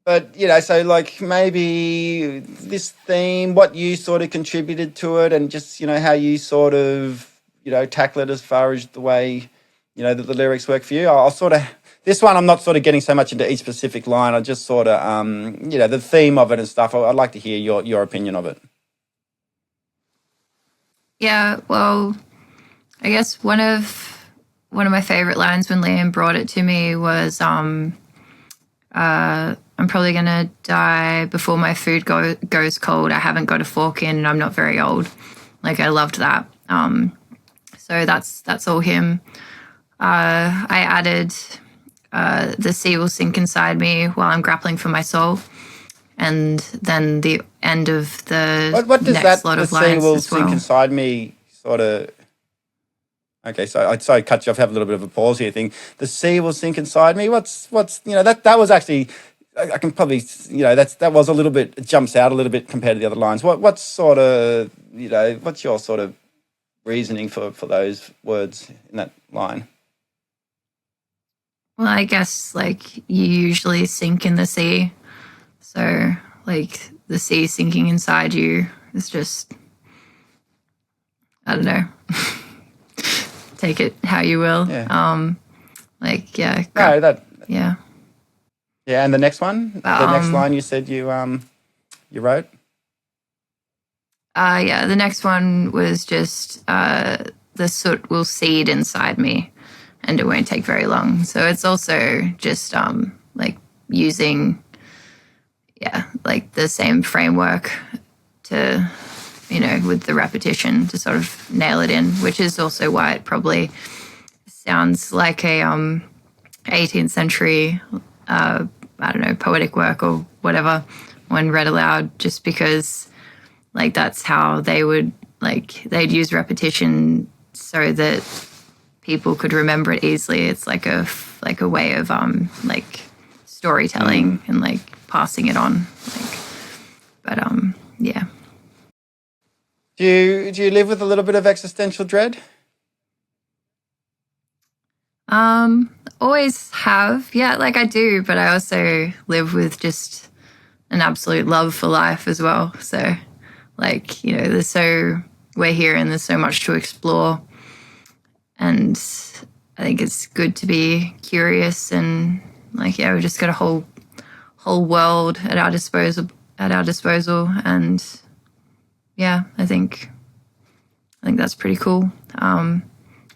But, so like maybe this theme, what you sort of contributed to it and just, how you sort of, tackle it as far as the way, that the lyrics work for you. I'll sort of, this one I'm not sort of getting so much into each specific line. I just sort of, the theme of it and stuff. I'd like to hear your opinion of it. Yeah, well, I guess one of my favorite lines when Liam brought it to me was, I'm probably going to die before my food goes cold. I haven't got a fork in and I'm not very old. Like, I loved that. So that's all him. I added, the sea will sink inside me while I'm grappling for my soul. And then the end of the what does next lot of lines as well. The sea will sink inside me sort of... Okay, so I cut you off, have a little bit of a pause here thing. The sea will sink inside me. What's that was actually... I can probably, that was a little bit, it jumps out a little bit compared to the other lines. What's sort of, what's your sort of reasoning for those words in that line? Well, I guess, like, you usually sink in the sea. So, like, the sea sinking inside you is just, I don't know. Take it how you will. Yeah. Yeah. Yeah, and the next one? The next line you said you wrote? Yeah, the next one was just the soot will seed inside me and it won't take very long. So it's also just like using, like the same framework to, with the repetition to sort of nail it in, which is also why it probably sounds like a 18th century poetic work or whatever when read aloud, just because like that's how they would, like, they'd use repetition so that people could remember it easily. It's like a way of like storytelling and like passing it on. Yeah. Do you live with a little bit of existential dread? Always have. Yeah, like I do, but I also live with just an absolute love for life as well. So, like, we're here and there's so much to explore. And I think it's good to be curious and like, we've just got a whole world at our disposal. And yeah, I think that's pretty cool.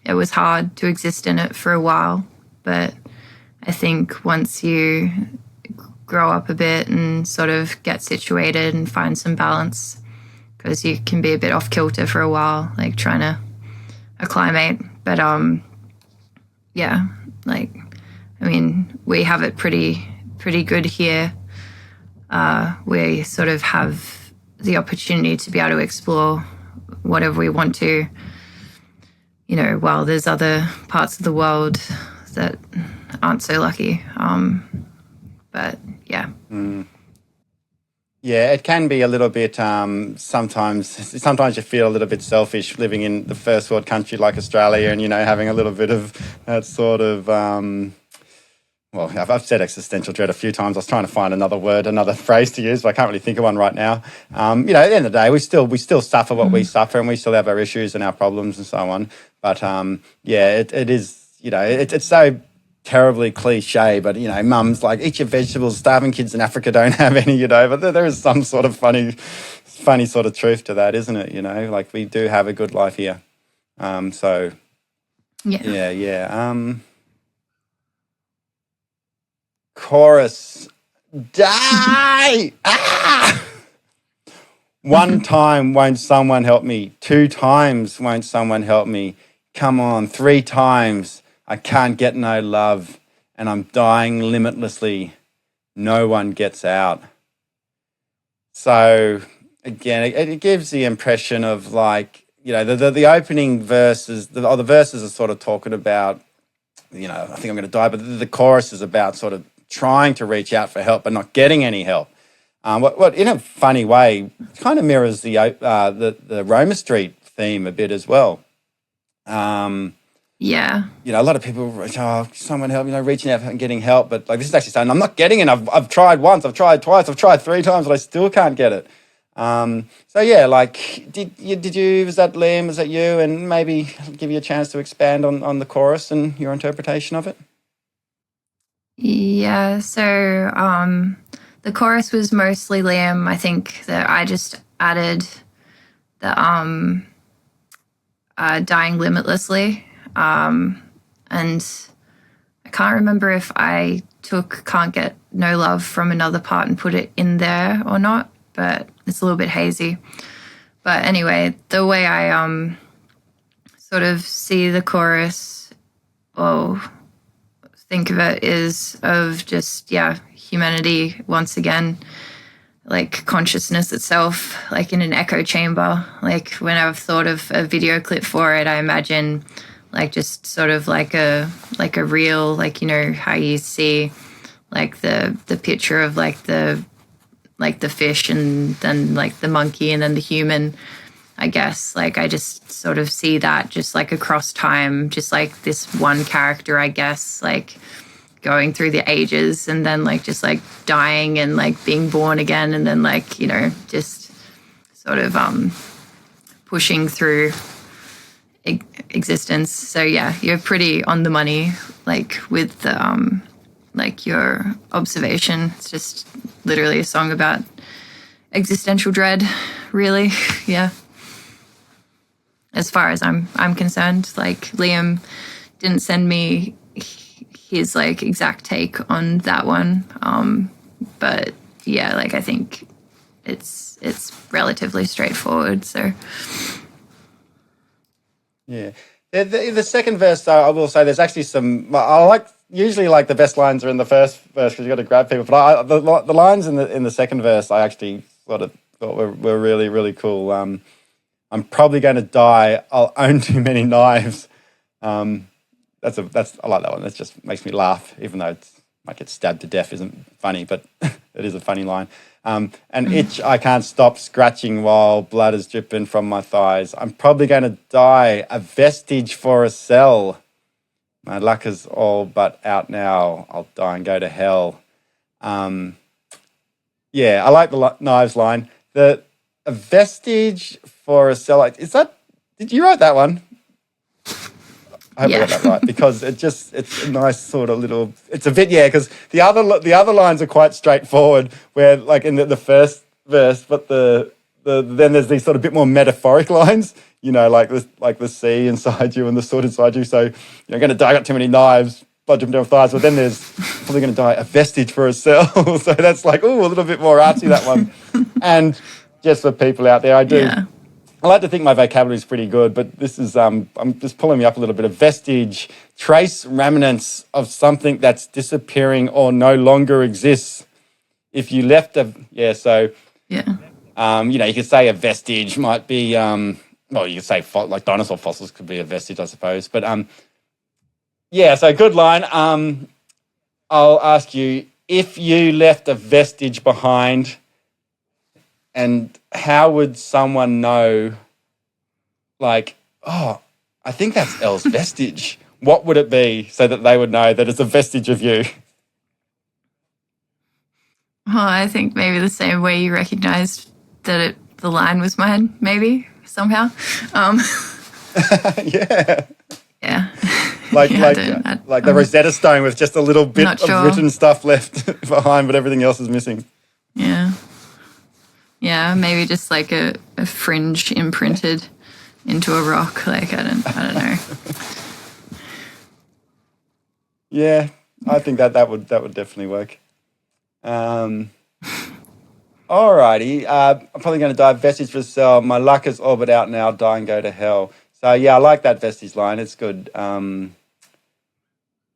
It was hard to exist in it for a while, but I think once you grow up a bit and sort of get situated and find some balance, because you can be a bit off kilter for a while, like trying to acclimate. But yeah, like, I mean, we have it pretty good here. We sort of have the opportunity to be able to explore whatever we want to, you know, while there's other parts of the world that aren't so lucky. But yeah. Yeah, it can be a little bit, sometimes you feel a little bit selfish living in the first world country like Australia and, you know, having a little bit of that sort of, well, I've said existential dread a few times. I was trying to find another word, another phrase to use, but I can't really think of one right now. You know, at the end of the day, we still suffer what we suffer, and we still have our issues and our problems and so on. But yeah, it is, you know, it's so terribly cliche, but, you know, mums like, eat your vegetables. Starving kids in Africa don't have any, you know, but there is some sort of funny sort of truth to that, isn't it? You know, like, we do have a good life here. So yeah. Chorus. Die! One time won't someone help me? 2 times won't someone help me? Come on, 3 times. I can't get no love, and I'm dying limitlessly. No one gets out. So again, it gives the impression of, like, you know, the opening verses, the verses are sort of talking about, you know, I think I'm going to die, but the chorus is about sort of trying to reach out for help but not getting any help. What in a funny way kind of mirrors the Roma Street theme a bit as well. Yeah. You know, a lot of people, oh, someone help, you know, reaching out and getting help. But, like, this is actually saying, I'm not getting it. I've tried once, I've tried twice, I've tried 3 times, but I still can't get it. So, yeah, like, did you, was that Liam, was that you? And maybe give you a chance to expand on the chorus and your interpretation of it? Yeah, so the chorus was mostly Liam. I think that I just added the dying limitlessly. And I can't remember if I took Can't Get No Love from another part and put it in there or not, but it's a little bit hazy. But anyway, the way I sort of see the chorus or think of it is of just, yeah, humanity once again, like consciousness itself, like in an echo chamber. Like, when I've thought of a video clip for it, I imagine like just sort of like a reel, like, you know, how you see like the picture of like the fish and then like the monkey and then the human, I guess. Like, I just sort of see that just like across time, just like this one character, I guess, like going through the ages and then like just like dying and like being born again and then like, you know, just sort of pushing through existence. So yeah, you're pretty on the money, like with the like your observation. It's just literally a song about existential dread, really. Yeah, as far as I'm concerned. Like, Liam didn't send me his like exact take on that one, but yeah, like I think it's relatively straightforward. So yeah. The second verse, though, I will say there's actually some. I like, usually like the best lines are in the first verse because you got to grab people. But the lines in the second verse, I actually sort of thought were really, really cool. I'm probably going to die. I'll own too many knives. I like that one. That just makes me laugh, even though it's might get stabbed to death isn't funny, but it is a funny line. An itch I can't stop scratching while blood is dripping from my thighs. I'm probably going to die, a vestige for a cell. My luck is all but out now. I'll die and go to hell. Yeah, I like the knives line. A vestige for a cell. Did you write that one? I hope I got that right, because it's a nice sort of little, it's a bit, yeah, because the other lines are quite straightforward, where like in the first verse, but then there's these sort of bit more metaphoric lines, you know, like the sea inside you and the sword inside you. So you're going to die, I got too many knives, blood dripping down thighs, but then there's probably going to die, a vestige for a cell. So that's like, a little bit more artsy, that one. And just for people out there, I do. Yeah. I like to think my vocabulary is pretty good, but this is I'm just pulling me up a little bit. A vestige, trace, remnants of something that's disappearing or no longer exists. If you left a Yeah. you could say a vestige might be you could say like dinosaur fossils could be a vestige, I suppose. But so good line. I'll ask you, if you left a vestige behind, and how would someone know, like, oh, I think that's Elle's vestige. What would it be so that they would know that it's a vestige of you? Well, I think maybe the same way you recognized that the line was mine, maybe somehow. Yeah. Yeah. Like Yeah, like the Rosetta Stone with just a little bit Not of sure. written stuff left behind, but everything else is missing. Yeah. Yeah, maybe just like a fringe imprinted into a rock. Like I don't know. Yeah, I think that would definitely work. Alrighty, I'm probably going to die vestige for sale. My luck is all but out now. Die and go to hell. So yeah, I like that vestige line. It's good.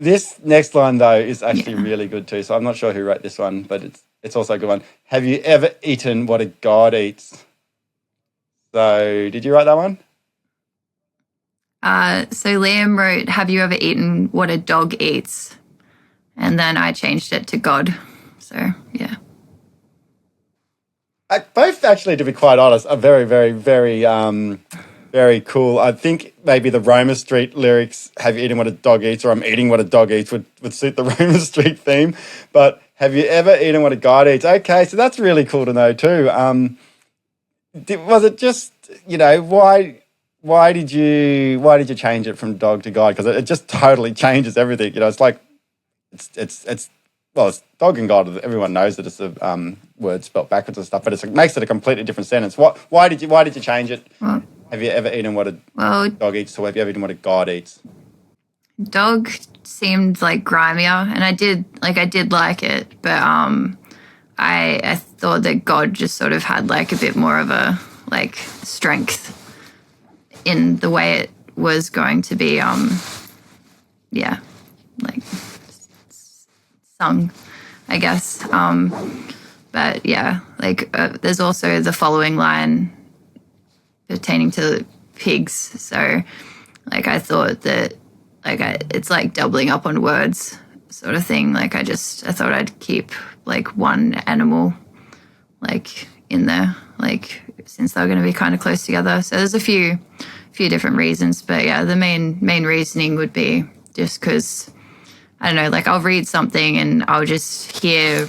This next line though is actually really good too. So I'm not sure who wrote this one, but it's also a good one. Have you ever eaten what a god eats? So did you write that one? So Liam wrote, "Have you ever eaten what a dog eats?" And then I changed it to God. So yeah. Both actually, to be quite honest, are very, very, very, very cool. I think maybe the Roma Street lyrics, "Have you eaten what a dog eats?" or "I'm eating what a dog eats" would suit the Roma Street theme. But have you ever eaten what a god eats? Okay, so that's really cool to know too. Was it just, why did you change it from dog to god? Because it just totally changes everything. It's like it's dog and god. Everyone knows that it's a word spelt backwards and stuff, but it makes it a completely different sentence. Why did you change it? Well, Have you ever eaten what a dog eats? So have you ever eaten what a god eats? dog seemed like grimier, and I did like it, but I thought that God just sort of had like a bit more of a like strength in the way it was going to be like sung, I guess. But yeah, like there's also the following line pertaining to pigs. So like I thought that it's like doubling up on words sort of thing. Like I thought I'd keep like one animal like in there, like since they're going to be kind of close together. So there's a few different reasons, but yeah, the main reasoning would be just because I don't know, like I'll read something and I'll just hear.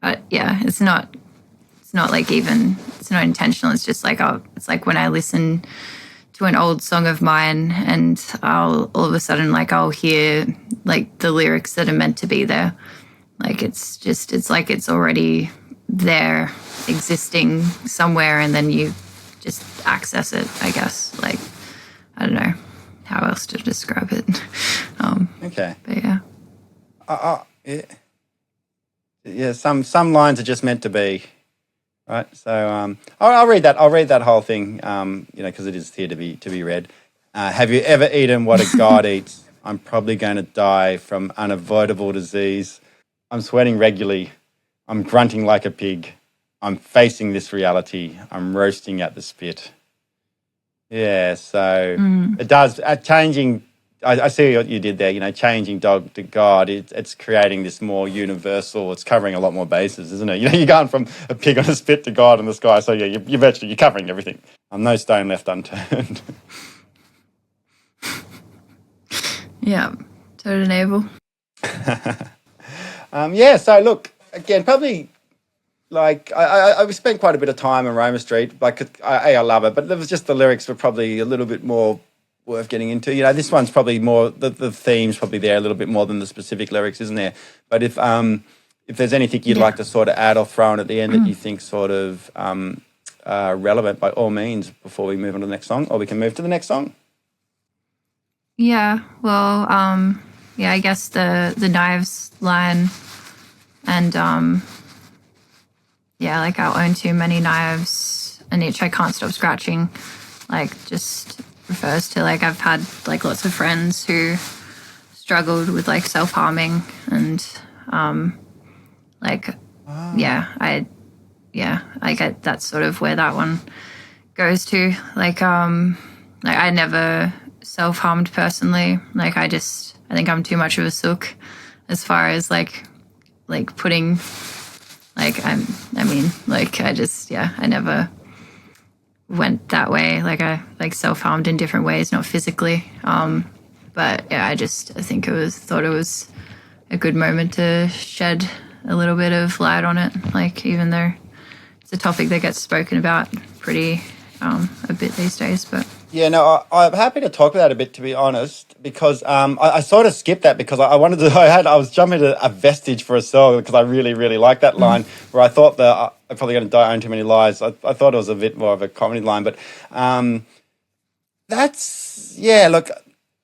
It's not like even it's not intentional. It's just like it's like when I listen to an old song of mine and I'll all of a sudden like I'll hear like the lyrics that are meant to be there. Like it's like it's already there existing somewhere and then you just access it, I guess. Like I don't know how else to describe it. Okay. But yeah. Yeah, some lines are just meant to be, right? So I'll read that. I'll read that whole thing, because it is here to be read. Have you ever eaten what a god eats? I'm probably going to die from unavoidable disease. I'm sweating regularly. I'm grunting like a pig. I'm facing this reality. I'm roasting at the spit. Yeah, so it does changing. I see what you did there. Changing dog to God. It's creating this more universal. It's covering a lot more bases, isn't it? You're going from a pig on a spit to God in the sky. So yeah, you're covering everything. No stone left unturned. Yeah. Toad and Abel. So look again, probably. Like I spent quite a bit of time on Roma Street. Like I love it, but there was just the lyrics were probably a little bit more worth getting into. This one's probably more the theme's probably there a little bit more than the specific lyrics, isn't there? But if there's anything you'd like to sort of add or throw in at the end that you think sort of relevant, by all means, before we move on to the next song, or we can move to the next song. Yeah. Well, I guess the knives line and yeah, like I own too many knives, an itch I can't stop scratching, like just refers to like I've had like lots of friends who struggled with like self-harming and like I get that's sort of where that one goes to. Like I never self-harmed personally. Like I think I'm too much of a sook as far as like putting like I never went that way. Like I like self-harmed in different ways, not physically. But yeah, I think thought it was a good moment to shed a little bit of light on it. Like even though it's a topic that gets spoken about pretty a bit these days, but Yeah, no, I'm happy to talk about it a bit, to be honest, because I sort of skipped that because I wanted to. I was jumping to a vestige for a song because I really, really like that line where I thought that I'm probably going to die on too many lies. I thought it was a bit more of a comedy line, but look,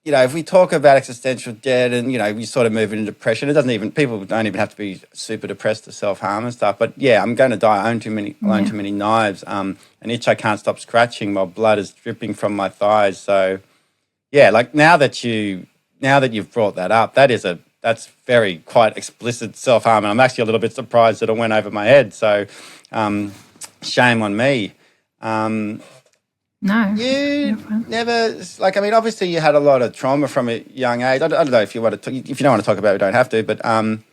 if we talk about existential dread and, you sort of move into depression, people don't even have to be super depressed to self-harm and stuff. But yeah, I'm going to die. I own too many knives. An itch I can't stop scratching. My blood is dripping from my thighs. So yeah, like now that you've brought that up, that's very quite explicit self-harm. And I'm actually a little bit surprised that it went over my head. So shame on me. no. You never, obviously you had a lot of trauma from a young age. I don't know if you want to, if you don't want to talk about it, you don't have to, but, and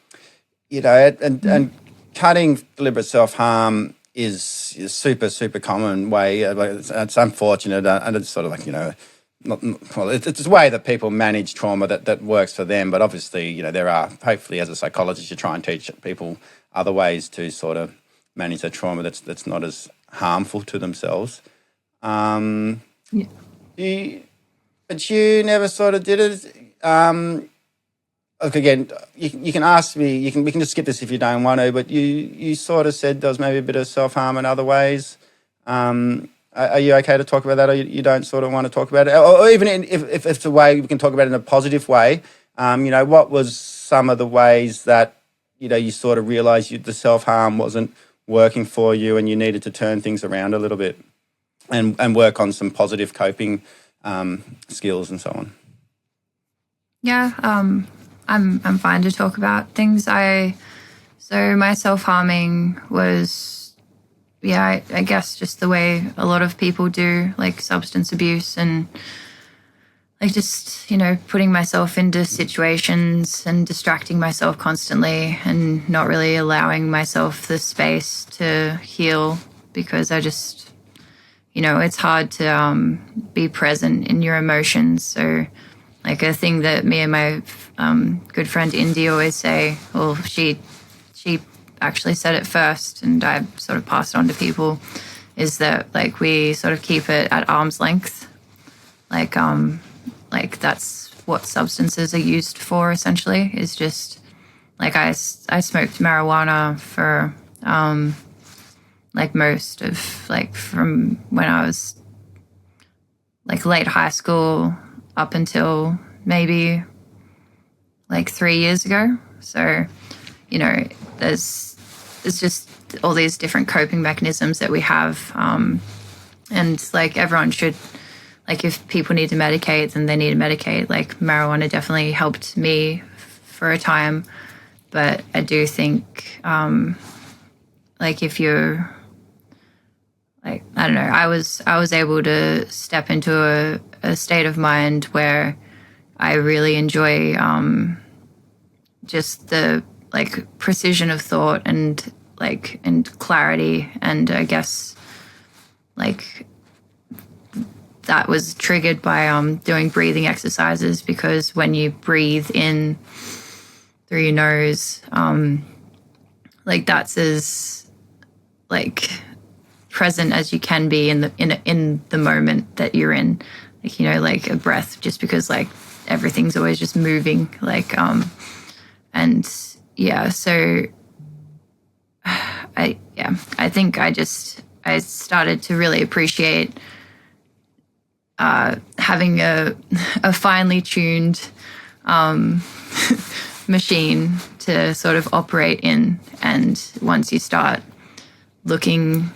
cutting deliberate self-harm is a super, super common way. It's unfortunate and it's sort of like, it's a way that people manage trauma that works for them. But obviously, there are, hopefully as a psychologist, you try and teach people other ways to sort of manage their trauma that's not as harmful to themselves. But you never sort of did it. Look, again, you can ask me. We can just skip this if you don't want to. But you sort of said there was maybe a bit of self-harm in other ways. Are you okay to talk about that, or you don't sort of want to talk about it, or even if it's a way we can talk about it in a positive way? What was some of the ways that you sort of realised the self-harm wasn't working for you, and you needed to turn things around a little bit? And work on some positive coping skills and so on. Yeah, I'm fine to talk about things. So my self-harming was, I guess just the way a lot of people do, like substance abuse and like just, putting myself into situations and distracting myself constantly and not really allowing myself the space to heal because I just, it's hard to be present in your emotions. So like a thing that me and my good friend Indy always say, well, she actually said it first and I sort of passed on to people, is that like we sort of keep it at arm's length. Like that's what substances are used for essentially, is just like I smoked marijuana for like most of like from when I was like late high school up until maybe like 3 years ago. So, there's just all these different coping mechanisms that we have. And like everyone should, like if people need to medicate, then they need to medicate. Like marijuana definitely helped me for a time. But I do think like if you're like, I don't know, I was able to step into a state of mind where I really enjoy just the like precision of thought and clarity, and I guess like that was triggered by doing breathing exercises, because when you breathe in through your nose, like that's as like present as you can be in the moment that you're in, like like a breath, just because like everything's always just moving, like and yeah, so I think I started to really appreciate having a finely tuned machine to sort of operate in, and once you start looking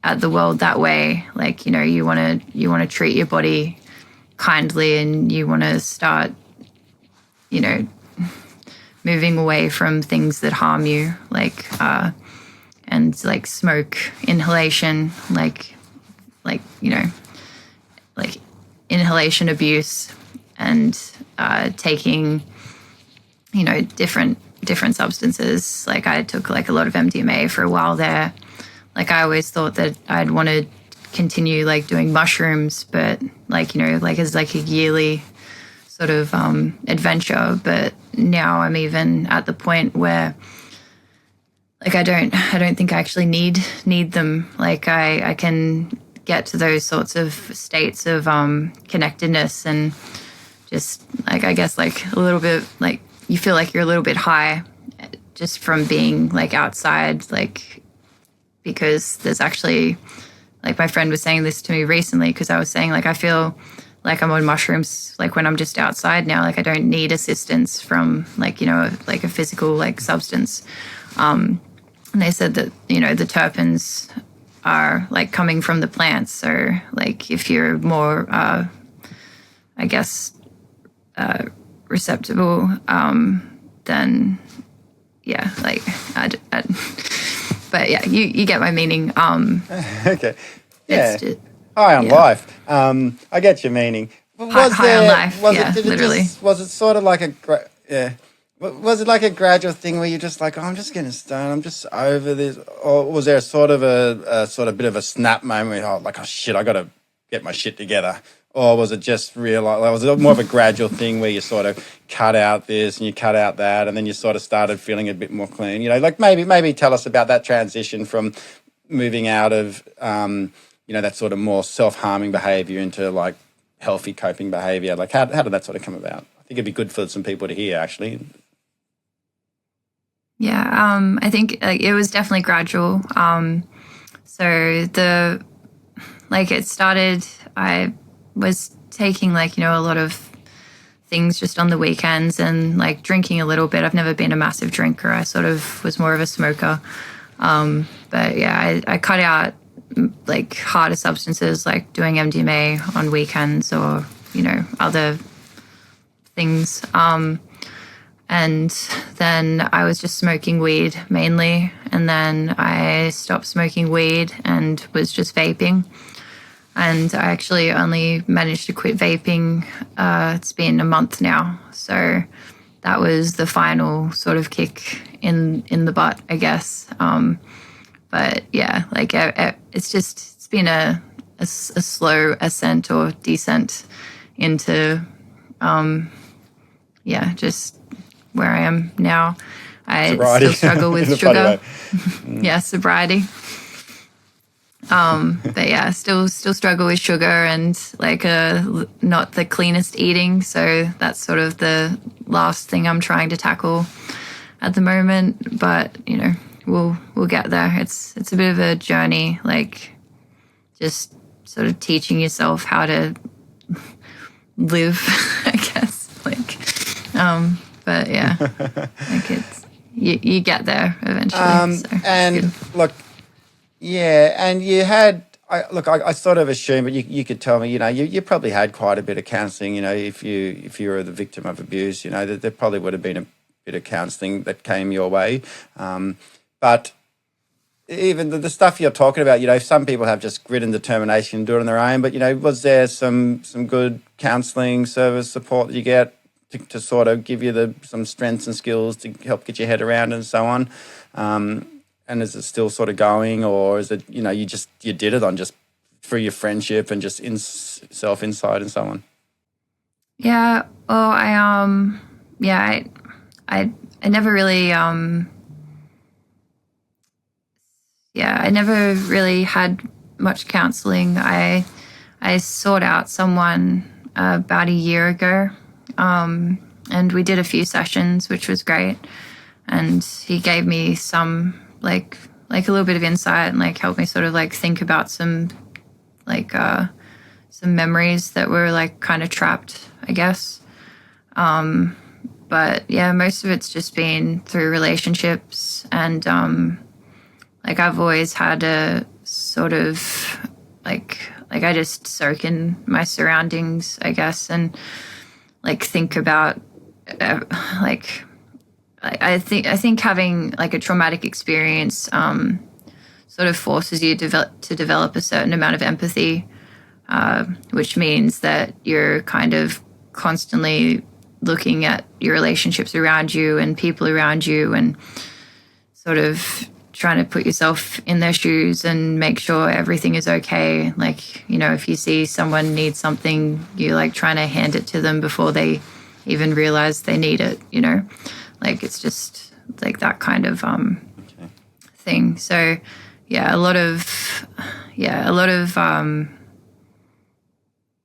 at the world that way. Like, you want to treat your body kindly, and you want to start, moving away from things that harm you, like and like smoke inhalation, like inhalation abuse, and taking different substances. Like, I took like a lot of MDMA for a while there. Like, I always thought that I'd want to continue like doing mushrooms, but like as like a yearly sort of adventure. But now I'm even at the point where like I don't think I actually need them. Like, I can get to those sorts of states of connectedness, and just like, I guess, like a little bit like you feel like you're a little bit high just from being like outside, like, because there's actually, like, my friend was saying this to me recently, because I was saying like I feel like I'm on mushrooms like when I'm just outside now. Like, I don't need assistance from like like a physical like substance. And they said that the terpenes are like coming from the plants. So like if you're more I guess receptible, then yeah, like but yeah, you get my meaning. Okay. Yeah. Just, High on yeah. life. I get your meaning. High on life, literally. Was it sort of like was it like a gradual thing where you're just like, oh, I'm just getting stoned, I'm just over this? Or was there sort of a sort of bit of a snap moment where, oh shit, I got to get my shit together? Or was it just was it more of a gradual thing where you sort of cut out this and you cut out that, and then you sort of started feeling a bit more clean? Like maybe tell us about that transition from moving out of, that sort of more self-harming behavior into like healthy coping behavior. Like how did that sort of come about? I think it'd be good for some people to hear, actually. Yeah, I think like it was definitely gradual. So it started, I was taking like, a lot of things just on the weekends, and like drinking a little bit. I've never been a massive drinker. I sort of was more of a smoker. But yeah, I cut out like harder substances, like doing MDMA on weekends, or, other things. And then I was just smoking weed mainly. And then I stopped smoking weed and was just vaping. And I actually only managed to quit vaping. It's been a month now. So that was the final sort of kick in the butt, I guess. But yeah, like it's been a slow ascent or descent into, just where I am now. I sobriety. still struggle with sugar. Yeah, sobriety. But yeah, still struggle with sugar, and like not the cleanest eating. So that's sort of the last thing I'm trying to tackle at the moment. But we'll get there. It's a bit of a journey, like just sort of teaching yourself how to live, I guess. But yeah, like it's you get there eventually. So and look, yeah, and you had. I sort of assumed, but you could tell me. You probably had quite a bit of counselling. If you were the victim of abuse, that there probably would have been a bit of counselling that came your way. But even the stuff you're talking about, some people have just grit and determination and do it on their own. But was there some good counselling service support that you get to sort of give you some strengths and skills to help get your head around and so on? And is it still sort of going, or is it you did it on just through your friendship and just self insight and so on? Yeah. Well, I never really I never really had much counseling. I sought out someone about a year ago, and we did a few sessions, which was great. And he gave me some like a little bit of insight, and like helped me sort of like think about some memories that were like kind of trapped, I guess. But yeah, most of it's just been through relationships and like I've always had a sort of like I just soak in my surroundings, I guess, and like think about like I think having like a traumatic experience sort of forces you to develop a certain amount of empathy, which means that you're kind of constantly looking at your relationships around you and people around you and sort of trying to put yourself in their shoes and make sure everything is okay. Like, you know, if you see someone needs something, you're like trying to hand it to them before they even realize they need it, you know? Like, it's just like that kind of thing. So, yeah, a lot of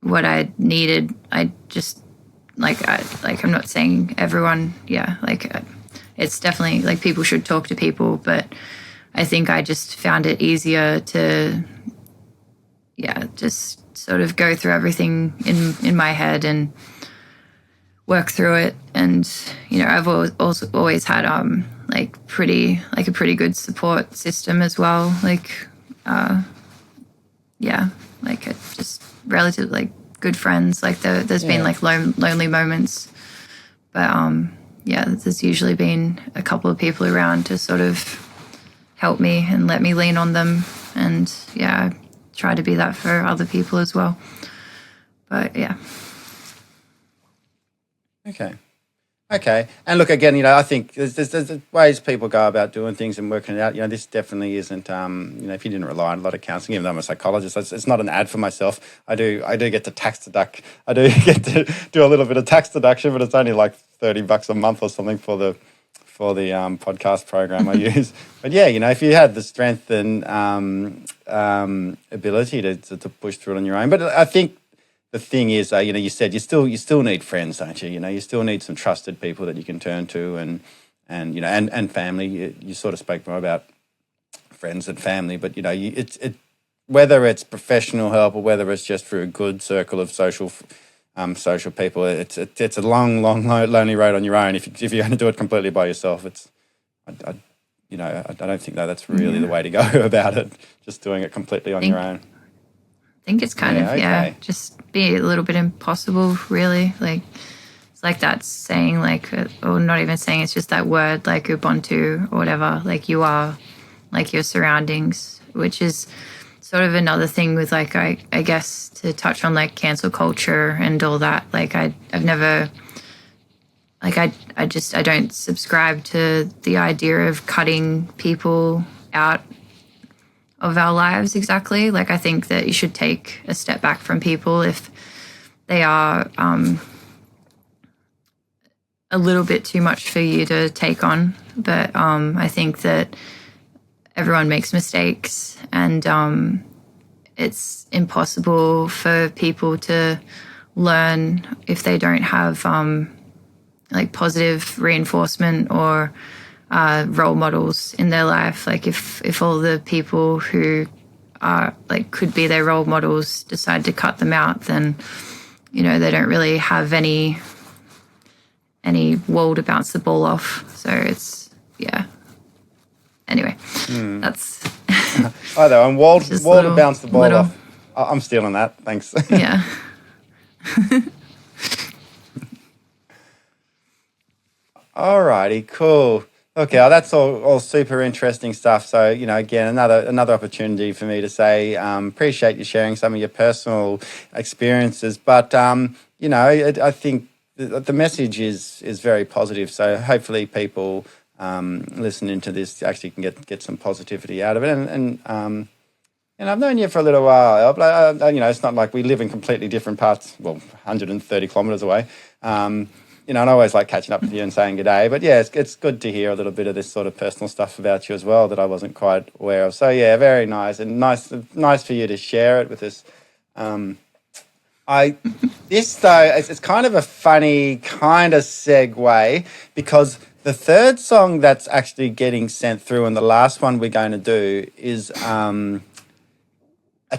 what I needed, I just, I'm not saying everyone, it's definitely, like, people should talk to people, but I think I just found it easier to, just sort of go through everything in my head and work through it. And, you know, I've always had, a pretty good support system as well. Just relatively, like, good friends. Like, there's been, like, lonely moments. But, there's usually been a couple of people around to sort of help me and let me lean on them. And, I try to be that for other people as well. But, yeah. Okay. And look, again, you know, I think there's ways people go about doing things and working it out. You know, this definitely isn't, if you didn't rely on a lot of counselling, even though I'm a psychologist, it's not an ad for myself. I do get to tax deduct. I do get to do a little bit of tax deduction, but it's only like $30 a month or something for the podcast program I use. But yeah, you know, if you had the strength and ability to push through it on your own. But I think the thing is, you know, you said you still need friends, don't you? You know, you still need some trusted people that you can turn to, and you know, and family. You sort of spoke more about friends and family, but you know, whether it's professional help or whether it's just through a good circle of social people, it's a long, lonely road on your own. If you're going to do it completely by yourself, I don't think that's really the way to go about it. Just doing it completely on your own. I think it's kind of just be a little bit impossible, really. Like, it's like that saying, like, or not even saying, it's just that word, like Ubuntu or whatever. Like, you are like your surroundings, which is sort of another thing with, like, I guess to touch on like cancel culture and all that. Like, I've never, like, I don't subscribe to the idea of cutting people out of our lives exactly. Like, I think that you should take a step back from people if they are a little bit too much for you to take on. But I think that everyone makes mistakes, and it's impossible for people to learn if they don't have like positive reinforcement or role models in their life. Like, if all the people who are like could be their role models decide to cut them out, then, you know, they don't really have any wall to bounce the ball off. So it's anyway, that's and wall to bounce the ball off. I'm stealing that, thanks. Yeah. Alrighty, cool. Okay, that's all super interesting stuff. So, you know, again, another opportunity for me to say appreciate you sharing some of your personal experiences. But, you know, I think the message is very positive. So hopefully people listening to this actually can get some positivity out of it. And I've known you for a little while, but, you know, it's not like we live in completely different parts, 130 kilometres away. You know, and I always like catching up with you and saying good day. But yeah, it's good to hear a little bit of this sort of personal stuff about you as well that I wasn't quite aware of. So yeah, very nice, and nice for you to share it with us. This though, it's kind of a funny kind of segue, because the third song that's actually getting sent through and the last one we're going to do is it's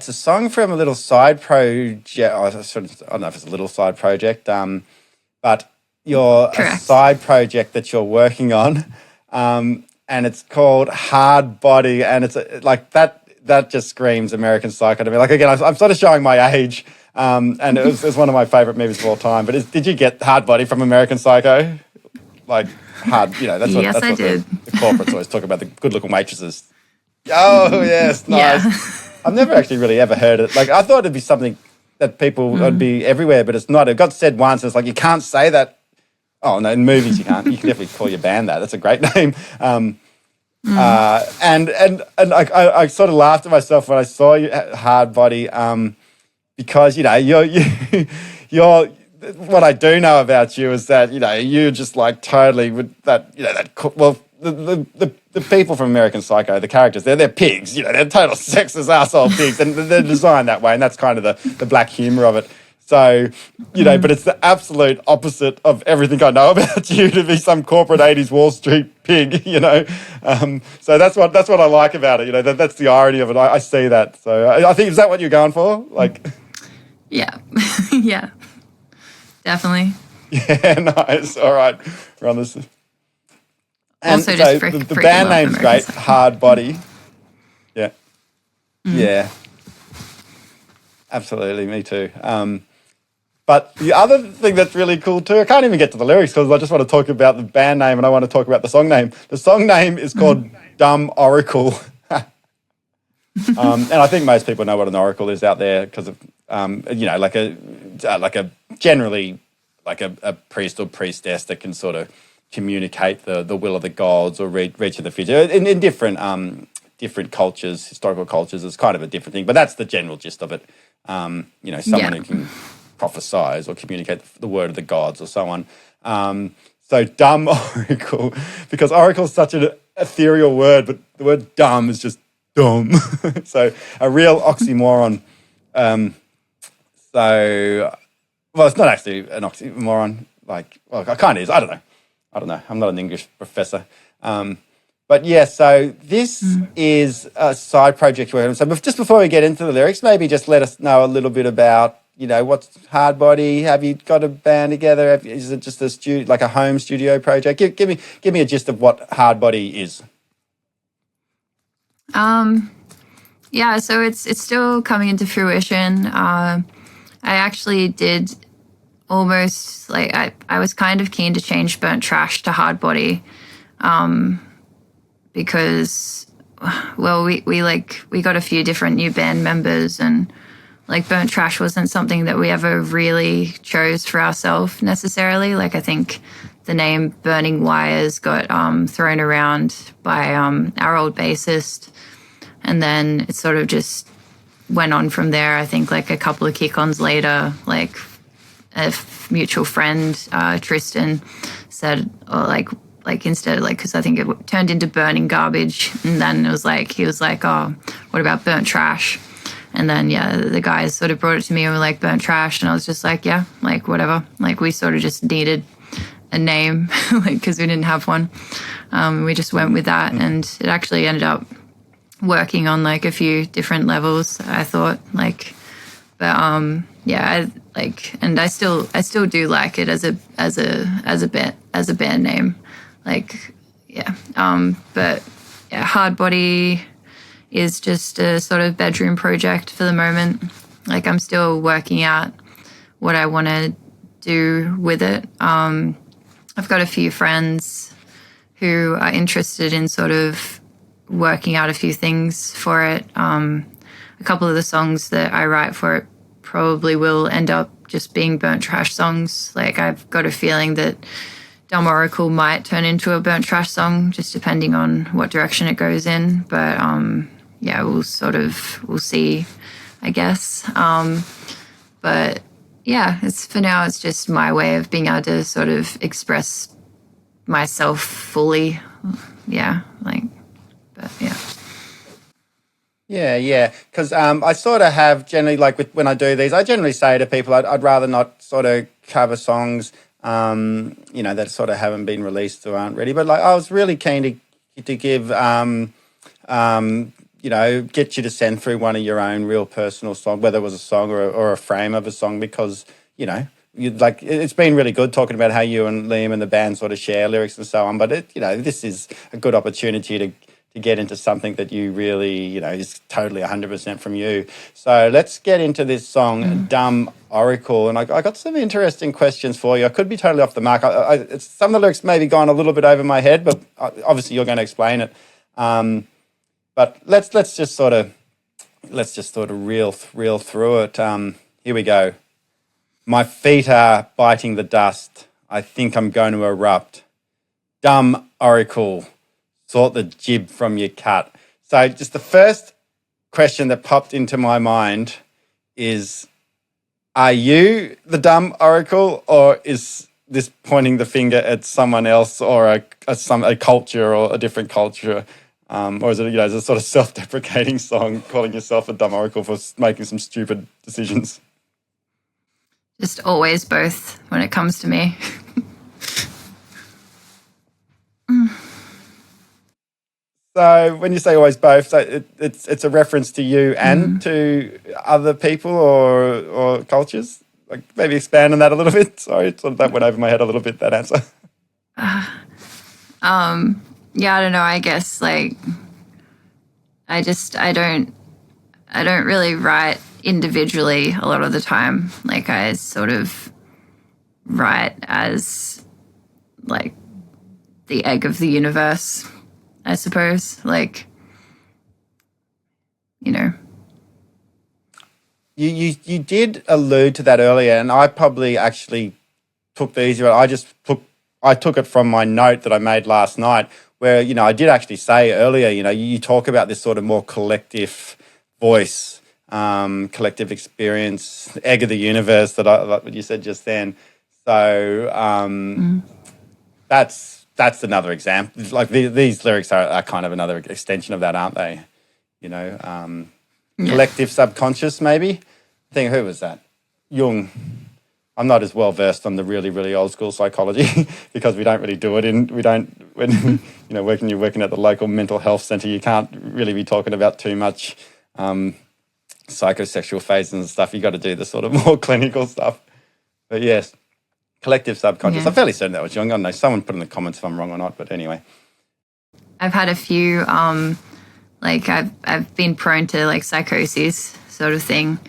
a song from a little side project. I don't know if it's a little side project, but a side project that you're working on. and it's called Hard Body, and it's like that just screams American Psycho to me. Like, again, I'm sort of showing my age, and it was one of my favorite movies of all time. But did you get Hard Body from American Psycho? Like, hard, that's what, Yes, that's I what did. the corporates always talk about, the good-looking waitresses. Oh, yes, nice. Yeah. I've never actually really ever heard it. Like, I thought it'd be something that people would be everywhere, but it's not. It got said once, and it's like, you can't say that. Oh, no, in movies you can't. You can definitely call your band that. That's a great name. And I sort of laughed at myself when I saw you, Hard Body, because, you're what I do know about you is that, you're just like totally with that, the people from American Psycho, the characters, they're pigs, they're total sexist asshole pigs, and they're designed that way, and that's kind of the black humor of it. So, but it's the absolute opposite of everything I know about you, to be some corporate 80s Wall Street pig, So that's what I like about it, that's the irony of it. I see that. So I think, is that what you're going for? Like, Yeah. Yeah. Definitely. yeah, nice. All right. We're on this. And Also, so just the band name's great, Hard Body. Yeah. Yeah. Absolutely, me too. But the other thing that's really cool too, I can't even get to the lyrics because I just want to talk about the band name and I want to talk about the song name. The song name is called Dumb Oracle. And I think most people know what an oracle is out there because of, like a generally like a priest or priestess that can sort of communicate the will of the gods or reach in the future. In different cultures, historical cultures, it's kind of a different thing, but that's the general gist of it. Someone who can prophesize or communicate the word of the gods or so on. So dumb oracle, because oracle is such an ethereal word, but the word dumb is just dumb. So a real oxymoron. It's not actually an oxymoron. It kind of is. I don't know. I'm not an English professor. But yeah, so this is a side project we're doing. So just before we get into the lyrics, maybe just let us know a little bit about, what's Hard Body? Have you got a band together? Is it just a home studio project? Give me a gist of what Hard Body is. Yeah, so it's still coming into fruition. I actually did almost I was kind of keen to change Burnt Trash to Hard Body, because we got a few different new band members, and Burnt Trash wasn't something that we ever really chose for ourselves necessarily. I think the name Burning Wires got thrown around by our old bassist, and then it sort of just went on from there. I think a couple of kick-ons later, a mutual friend, Tristan, said, instead, because I think it turned into Burning Garbage, and then he was like, oh, what about Burnt Trash? And then, the guys sort of brought it to me and were like, Burnt Trash, and I was just like, yeah, whatever. We sort of just needed a name, because we didn't have one. We just went with that, and it actually ended up working on a few different levels, I thought, and I still do like it as a band name, but yeah, Hard Body is just a sort of bedroom project for the moment. I'm still working out what I want to do with it. I've got a few friends who are interested in sort of working out a few things for it. A couple of the songs that I write for it probably will end up just being Burnt Trash songs. I've got a feeling that Dumb Oracle might turn into a Burnt Trash song, just depending on what direction it goes in. But we'll see, I guess. But yeah, for now, it's just my way of being able to sort of express myself fully. Yeah, but yeah. Yeah. Because I sort of have generally, when I do these, I generally say to people, I'd rather not sort of cover songs, that sort of haven't been released or aren't ready. But I was really keen to give, get you to send through one of your own real personal song, whether it was a song or a frame of a song, because, it's been really good talking about how you and Liam and the band sort of share lyrics and so on. But this is a good opportunity to get into something that you really, is totally 100% from you. So let's get into this song, Dumb Oracle. And I got some interesting questions for you. I could be totally off the mark. Some of the lyrics maybe gone a little bit over my head, but obviously you're going to explain it. But let's just sort of reel through it. Here we go. My feet are biting the dust. I think I'm going to erupt. Dumb Oracle. Sort the jib from your cut. So just the first question that popped into my mind is, are you the dumb oracle, or is this pointing the finger at someone else or a culture or a different culture? Or is it, is it a sort of self-deprecating song calling yourself a dumb oracle for making some stupid decisions? Just always both when it comes to me. So when you say always both, so it's a reference to you and to other people or cultures? Like maybe expand on that a little bit. Sorry, sort of that went over my head a little bit, that answer. Yeah, I don't know. I guess like I don't really write individually a lot of the time. Like I sort of write as like the egg of the universe, I suppose. Like, You did allude to that earlier, and I probably actually took the easy route. I took it from my note that I made last night, where I did actually say earlier. You talk about this sort of more collective voice, collective experience, egg of the universe like what you said just then. So that's another example. Like these lyrics are kind of another extension of that, aren't they? Collective subconscious, maybe. I think, who was that? Jung. I'm not as well versed on the really, really old school psychology because we don't really do it when you're working at the local mental health centre, you can't really be talking about too much psychosexual phases and stuff. You got to do the sort of more clinical stuff. But yes, collective subconscious. I'm fairly certain that was Jung. I don't know. Someone put in the comments if I'm wrong or not, but anyway. I've had a few I've been prone to like psychosis sort of thing,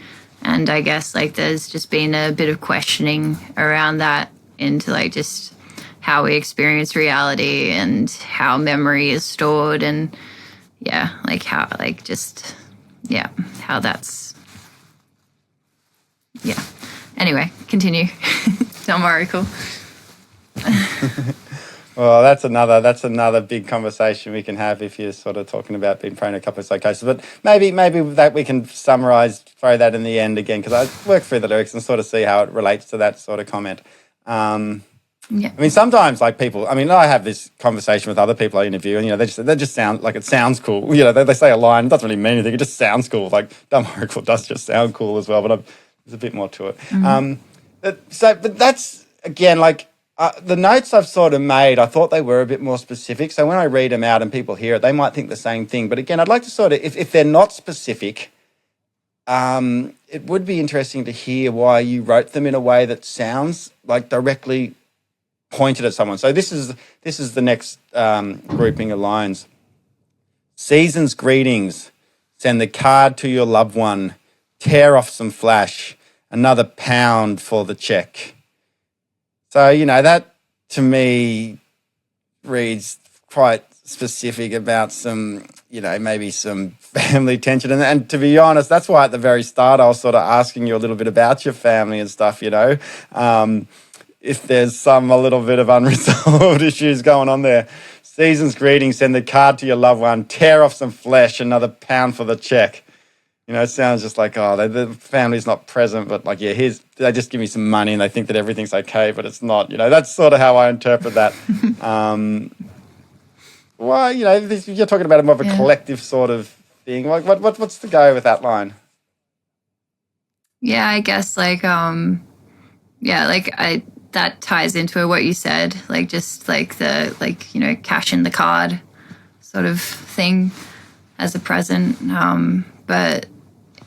and I guess like there's just been a bit of questioning around that into like just how we experience reality and how memory is stored, and how that's anyway, continue. Dumb oracle. Well, that's another big conversation we can have if you're sort of talking about being prone to a couple of psychosis. But maybe that we can summarise, throw that in the end again, because I work through the lyrics and sort of see how it relates to that sort of comment. I mean, sometimes like people, I have this conversation with other people I interview, and they just sound like it sounds cool. They say a line, it doesn't really mean anything. It just sounds cool. Like dumb oracle does just sound cool as well, but there's a bit more to it. But that's again like. The notes I've sort of made, I thought they were a bit more specific. So when I read them out and people hear it, they might think the same thing. But again, I'd like to sort of, if they're not specific, it would be interesting to hear why you wrote them in a way that sounds like directly pointed at someone. So this is the next grouping of lines. Season's greetings. Send the card to your loved one. Tear off some flash. Another pound for the check. So, that to me reads quite specific about some, maybe some family tension. And to be honest, that's why at the very start I was sort of asking you a little bit about your family and stuff, if there's a little bit of unresolved issues going on there. Season's greetings, send the card to your loved one, tear off some flesh, another pound for the check. It sounds just like, the family's not present, but like, they just give me some money and they think that everything's okay, but it's not. That's sort of how I interpret that. Well, you're talking about more of a collective sort of thing. Like, what's the go with that line? Yeah, I guess that ties into what you said, like just like the cash in the card sort of thing as a present. But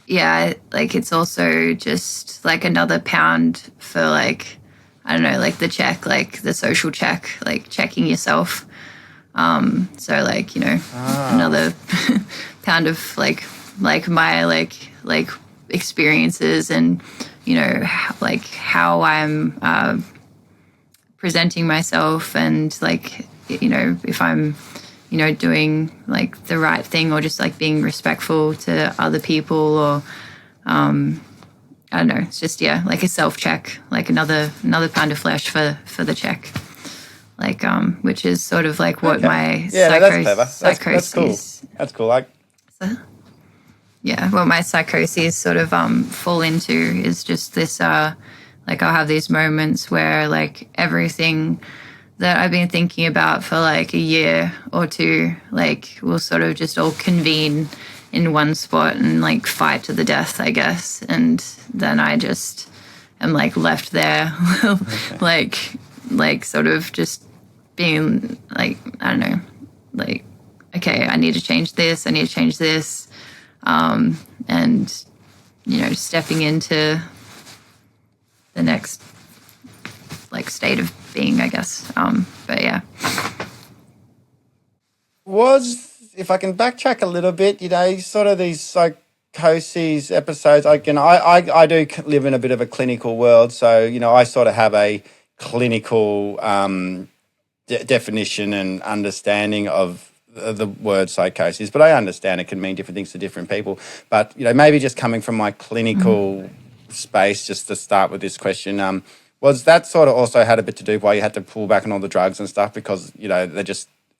yeah, like it's also just like another pound for like, I don't know, like the check, like the social check, like checking yourself. So like, another pound of like my like experiences and, like how I'm presenting myself and like, if I'm, doing like the right thing or just like being respectful to other people or, I don't know, it's just, like a self-check, like another pound of flesh for the check. Like, which is sort of like what my that's clever. That's cool. That's cool. What my psychoses sort of fall into is just this, like I'll have these moments where like everything that I've been thinking about for like a year or two, like will sort of just all convene in one spot and like fight to the death, I guess. And then I just am like left there, like sort of just being like, I don't know, like, okay, I need to change this. And, stepping into the next like state of being, I guess. But yeah. If I can backtrack a little bit, sort of these psychoses episodes, I do live in a bit of a clinical world. So, I sort of have a clinical definition and understanding of the word psychosis, but I understand it can mean different things to different people. But, maybe just coming from my clinical space, just to start with this question, was that sort of also had a bit to do why you had to pull back on all the drugs and stuff because,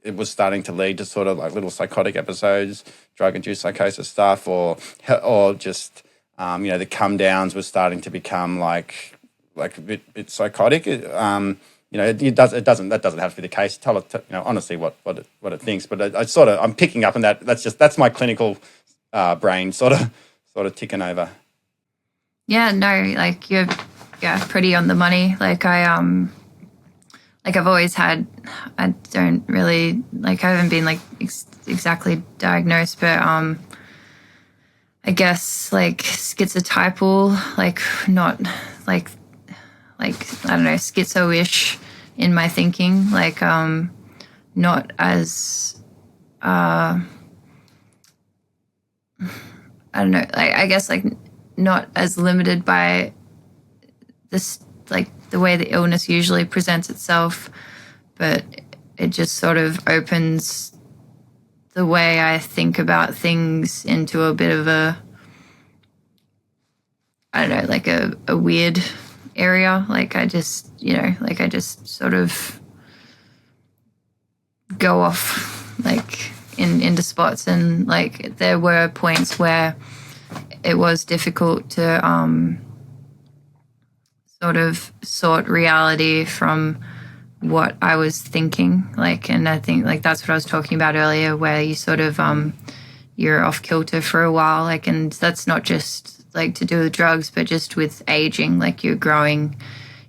it was starting to lead to sort of like little psychotic episodes, drug-induced psychosis stuff, or just, the come downs was starting to become like a bit psychotic. That doesn't have to be the case. Tell it, honestly what it thinks. But I'm picking up on that. That's my clinical brain sort of ticking over. Yeah, no, like you're pretty on the money. Like I've always had, I don't really, like I haven't been like exactly diagnosed, but I guess like schizotypal, like not like I don't know, schizo-ish in my thinking, like not as I don't know, I guess like not as limited by this, like the way the illness usually presents itself, but it just sort of opens the way I think about things into a bit of a, I don't know, like a weird area. Like I just sort of go off like into spots, and like there were points where it was difficult to sort of sort reality from what I was thinking. Like, and I think like that's what I was talking about earlier, where you sort of you're off kilter for a while, like, and that's not just like to do with drugs, but just with aging. Like you're growing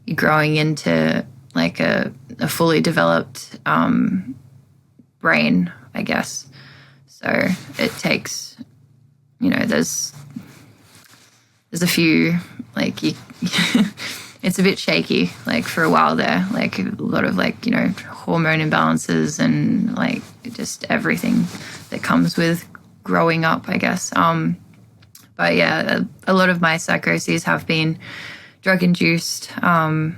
into like a fully developed brain, I guess. So it takes, there's a few, like it's a bit shaky, like for a while there, like a lot of like, hormone imbalances and like just everything that comes with growing up, I guess. But yeah, a lot of my psychoses have been drug induced, but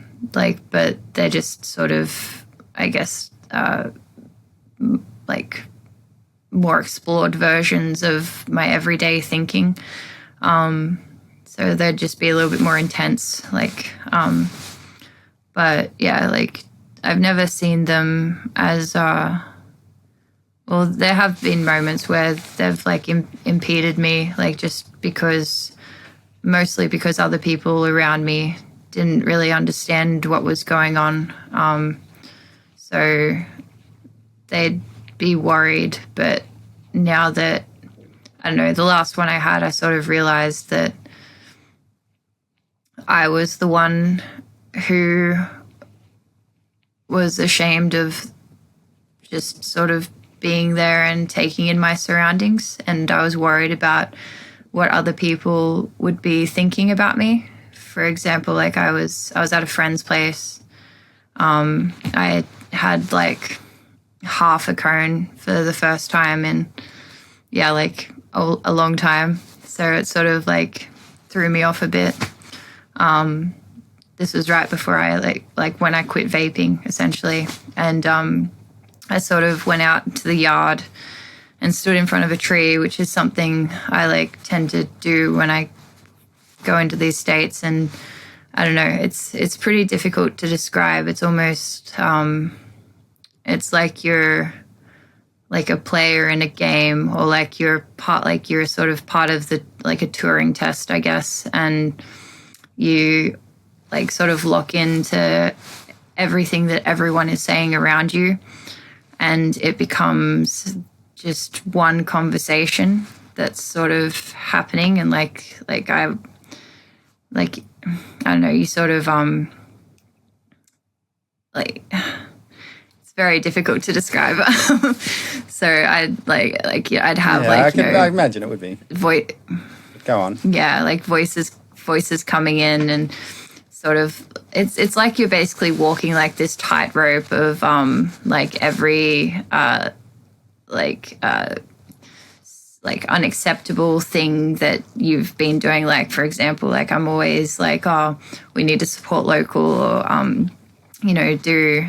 they're just sort of, I guess, like more explored versions of my everyday thinking. So they'd just be a little bit more intense, like, but yeah, like I've never seen them as, well, there have been moments where they've like impeded me, like just mostly because other people around me didn't really understand what was going on. So they'd be worried, but now that, I don't know, the last one I had, I sort of realized that I was the one who was ashamed of just sort of being there and taking in my surroundings. And I was worried about what other people would be thinking about me. For example, like I was at a friend's place. I had like half a cone for the first time in like a long time. So it sort of like threw me off a bit. This was right before I like when I quit vaping essentially. And I sort of went out to the yard and stood in front of a tree, which is something I like tend to do when I go into these states. And I don't know, it's pretty difficult to describe. It's almost it's like you're like a player in a game, or like you're sort of part of the like a Turing test, I guess, and you like sort of lock into everything that everyone is saying around you, and it becomes just one conversation that's sort of happening. And like I don't know, you sort of like it's very difficult to describe. So I'd I'd have I imagine it would be go on. Yeah, like voices coming in, and sort of it's like you're basically walking like this tightrope of like every like unacceptable thing that you've been doing. Like, for example, like I'm always like, oh, we need to support local, or do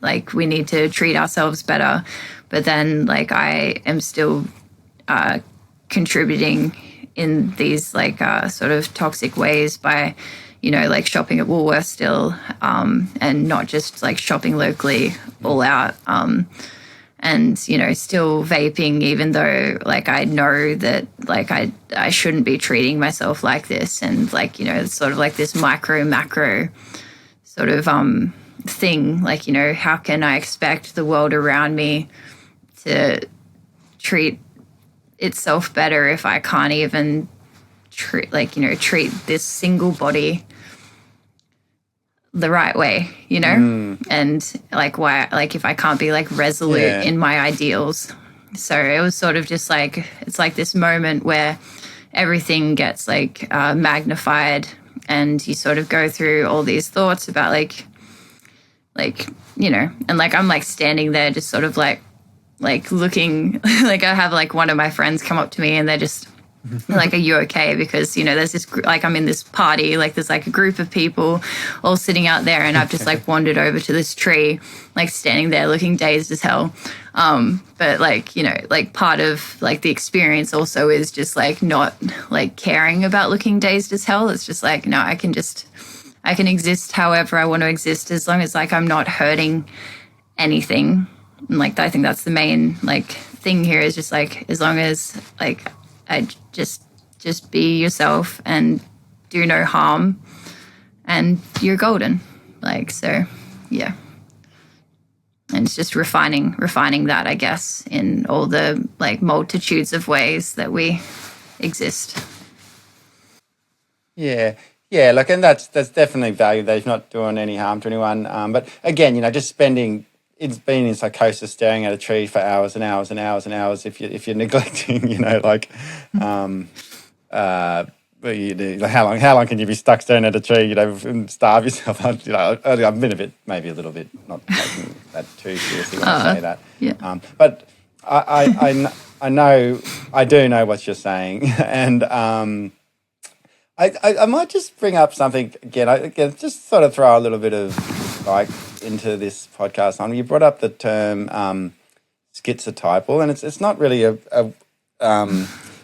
like we need to treat ourselves better. But then like I am still contributing in these like sort of toxic ways by like shopping at Woolworths still, and not just like shopping locally all out, and still vaping, even though like I know that like I shouldn't be treating myself like this. And like it's sort of like this micro macro sort of thing, like how can I expect the world around me to treat itself better if I can't even treat this single body the right way, and like why, like if I can't be like resolute in my ideals. So it was sort of just like, it's like this moment where everything gets like magnified, and you sort of go through all these thoughts about like and like I'm like standing there just sort of like looking like I have like one of my friends come up to me, and they're just like, are you okay? Because there's this like I'm in this party, like there's like a group of people all sitting out there, and I've just like wandered over to this tree, like standing there looking dazed as hell. But like like part of like the experience also is just like not like caring about looking dazed as hell. It's just like, no, I can exist however I want to exist, as long as like I'm not hurting anything. And like I think that's the main like thing here, is just like, as long as like I just be yourself and do no harm, and you're golden. Like, so yeah. And it's just refining that, I guess, in all the like multitudes of ways that we exist. Yeah, like, and that's definitely value. That he's not doing any harm to anyone. But again, just being in psychosis, staring at a tree for hours and hours and hours and hours. If you're neglecting, like, how long can you be stuck staring at a tree? And starve yourself. I've been maybe a little bit, not taking that too seriously when I say that. Yeah. But I do know what you're saying, and I might just bring up something again, just sort of throw a little bit of like into this podcast. You brought up the term schizotypal, and it's not really a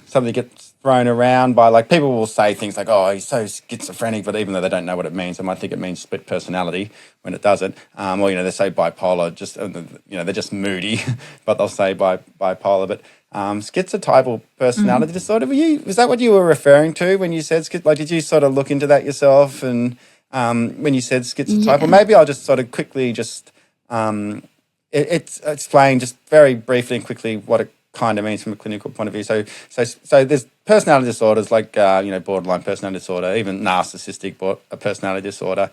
something that gets thrown around by, like, people will say things like, oh, he's so schizophrenic, but even though they don't know what it means, they might think it means split personality when it doesn't. Or they say bipolar, just they're just moody, but they'll say bipolar. But schizotypal personality disorder, was that what you were referring to when you said did you sort of look into that yourself? And when you said schizotypal, maybe I'll just sort of quickly just explain just very briefly and quickly what it kind of means from a clinical point of view. So there's personality disorders like borderline personality disorder, even narcissistic personality disorder,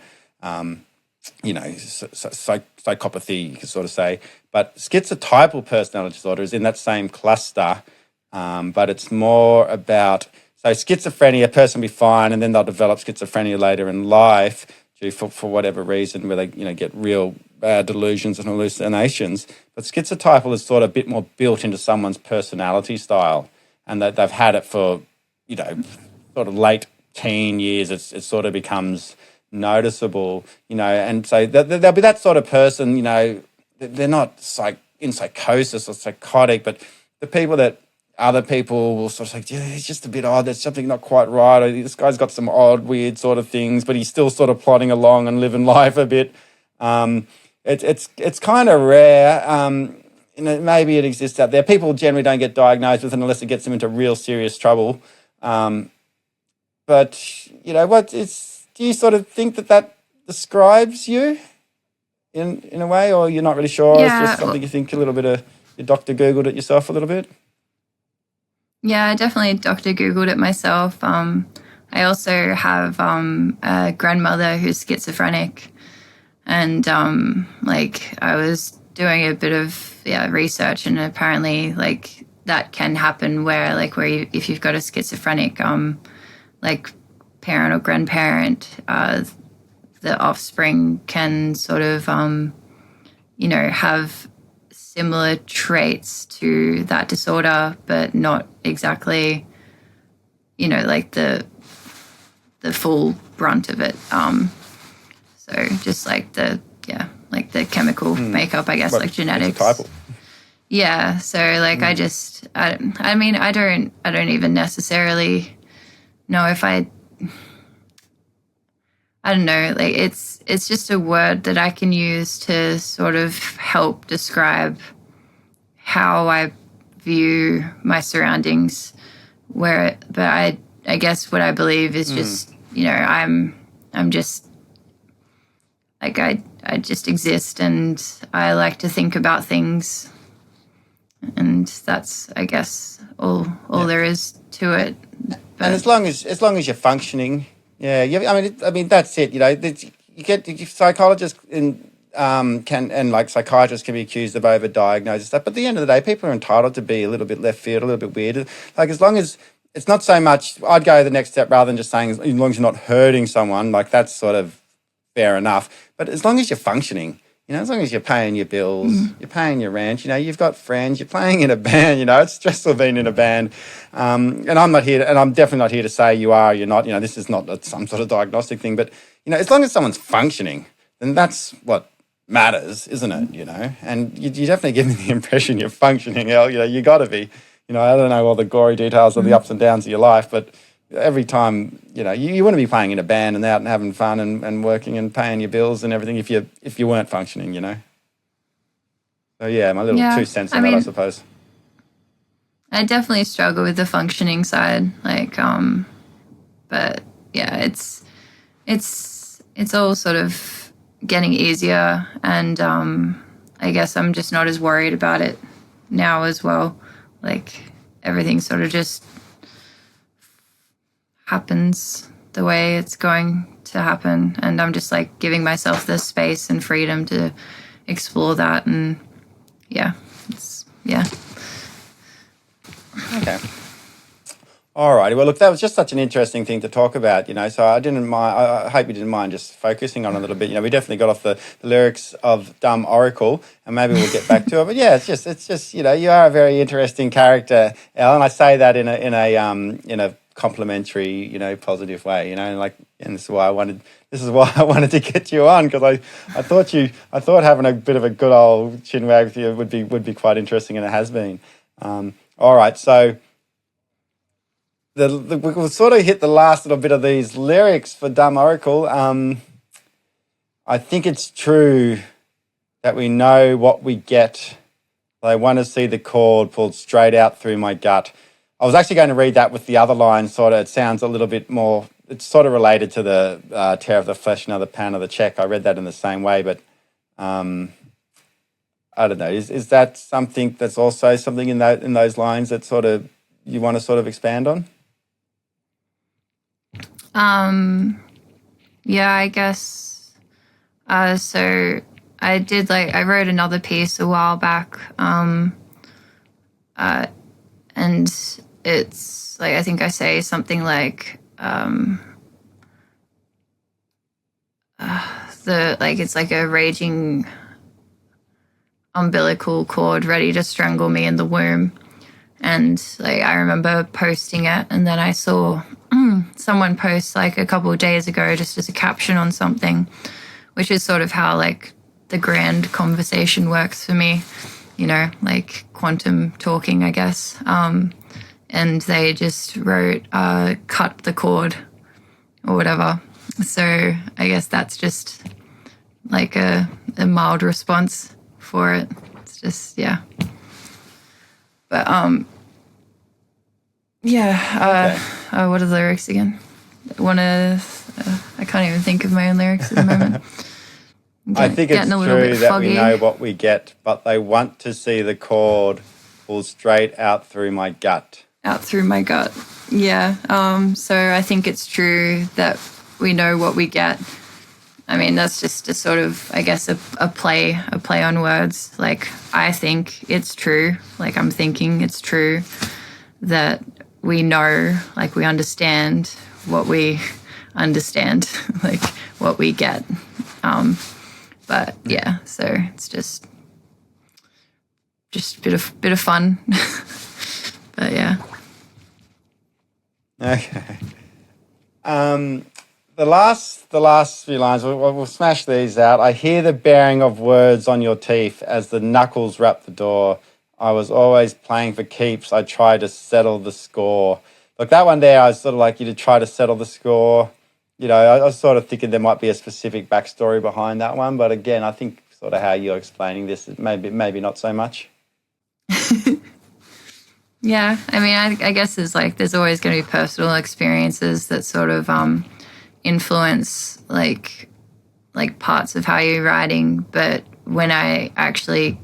psychopathy, you could sort of say. But schizotypal personality disorder is in that same cluster, but it's more about So schizophrenia, a person will be fine, and then they'll develop schizophrenia later in life due for whatever reason, where they get real delusions and hallucinations. But schizotypal is sort of a bit more built into someone's personality style, and that they've had it for sort of late teen years. It sort of becomes noticeable, and so there'll be that sort of person. They're not in psychosis or psychotic, but the people that other people will sort of say, yeah, he's just a bit odd. There's something not quite right. Or this guy's got some odd, weird sort of things, but he's still sort of plodding along and living life a bit. It's kind of rare. Maybe it exists out there. People generally don't get diagnosed with it unless it gets them into real serious trouble. But do you sort of think that describes you in a way, or you're not really sure? Yeah, it's just something you think a little bit of, you Dr. Googled it yourself a little bit? Yeah, I definitely Dr. Googled it myself. I also have a grandmother who's schizophrenic, and I was doing a bit of research, and apparently that can happen where if you've got a schizophrenic parent or grandparent, the offspring can sort of have similar traits to that disorder, but not exactly, the full brunt of it. So just the chemical makeup, I guess, genetics. Typal. Yeah. So I don't even necessarily know if I don't know, it's just a word that I can use to sort of help describe how I view my surroundings. But I guess what I believe is just, I'm just I just exist, and I like to think about things, and that's, I guess, all there is to it. But, and as long as you're functioning. Yeah, I mean that's it. You get psychologists psychiatrists can be accused of overdiagnosing stuff. But at the end of the day, people are entitled to be a little bit left field, a little bit weird. As long as it's not so much, I'd go the next step rather than just saying as long as you're not hurting someone. That's sort of fair enough. But as long as you're functioning, as long as you're paying your bills, you're paying your rent, you've got friends, you're playing in a band, it's stressful being in a band. And I'm not here, and I'm definitely not here to say you are or you're not. This is not some sort of diagnostic thing. But, as long as someone's functioning, then that's what matters, isn't it? And you definitely give me the impression you're functioning, Elle. You got to be. I don't know all the gory details of the ups and downs of your life, but every time, you want to be playing in a band and out and having fun and working and paying your bills and everything if you weren't functioning, So, yeah, my little 2 cents on that, I suppose. I definitely struggle with the functioning side. But, yeah, it's all sort of getting easier, and I guess I'm just not as worried about it now as well. Everything sort of just happens the way it's going to happen, and I'm just giving myself the space and freedom to explore that. And Okay. All righty. Well, look, that was just such an interesting thing to talk about, so I didn't mind. I hope you didn't mind just focusing on it a little bit. We definitely got off the lyrics of Dumb Oracle, and maybe we'll get back to it. But yeah, it's just you are a very interesting character, Elle, and I say that in a complimentary, positive way, and this is why I wanted to get you on, because I thought having a bit of a good old chinwag with you would be quite interesting, and it has been. All right, so we'll sort of hit the last little bit of these lyrics for Dumb Oracle. I think it's true that we know what we get. I want to see the cord pulled straight out through my gut. I was actually going to read that with the other line, it sounds a little bit more, it's sort of related to the tear of the flesh, another pound of the check. I read that in the same way, but I don't know. Is that something that's also something in those lines that sort of you want to sort of expand on? Yeah, I guess. So I did I wrote another piece a while back, and it's like I think I say something like it's like a raging umbilical cord ready to strangle me in the womb. And like I remember posting it, and then I saw someone post like a couple of days ago just as a caption on something, which is sort of how like the grand conversation works for me, like quantum talking, I guess. And they just wrote, cut the cord or whatever. So I guess that's just like a mild response for it. It's just, yeah. But, what are the lyrics again? I can't even think of my own lyrics at the moment. I think it's true that we know what we get, but they want to see the cord pull straight out through my gut. Out through my gut. Yeah. So I think it's true that we know what we get. I mean, that's just a sort of, I guess, a play on words. Like, I think it's true. Like, I'm thinking it's true that we know, like, we understand what we understand, like, what we get. But yeah, so it's just a bit of fun. But yeah. Okay. The last few lines, we'll smash these out. I hear the bearing of words on your teeth as the knuckles wrap the door. I was always playing for keeps. I tried to settle the score. Look, that one there, I was sort of like you to try to settle the score. I was sort of thinking there might be a specific backstory behind that one. But again, I think sort of how you're explaining this, maybe not so much. Yeah, I mean, I guess there's always going to be personal experiences that sort of influence like parts of how you're writing. But when I actually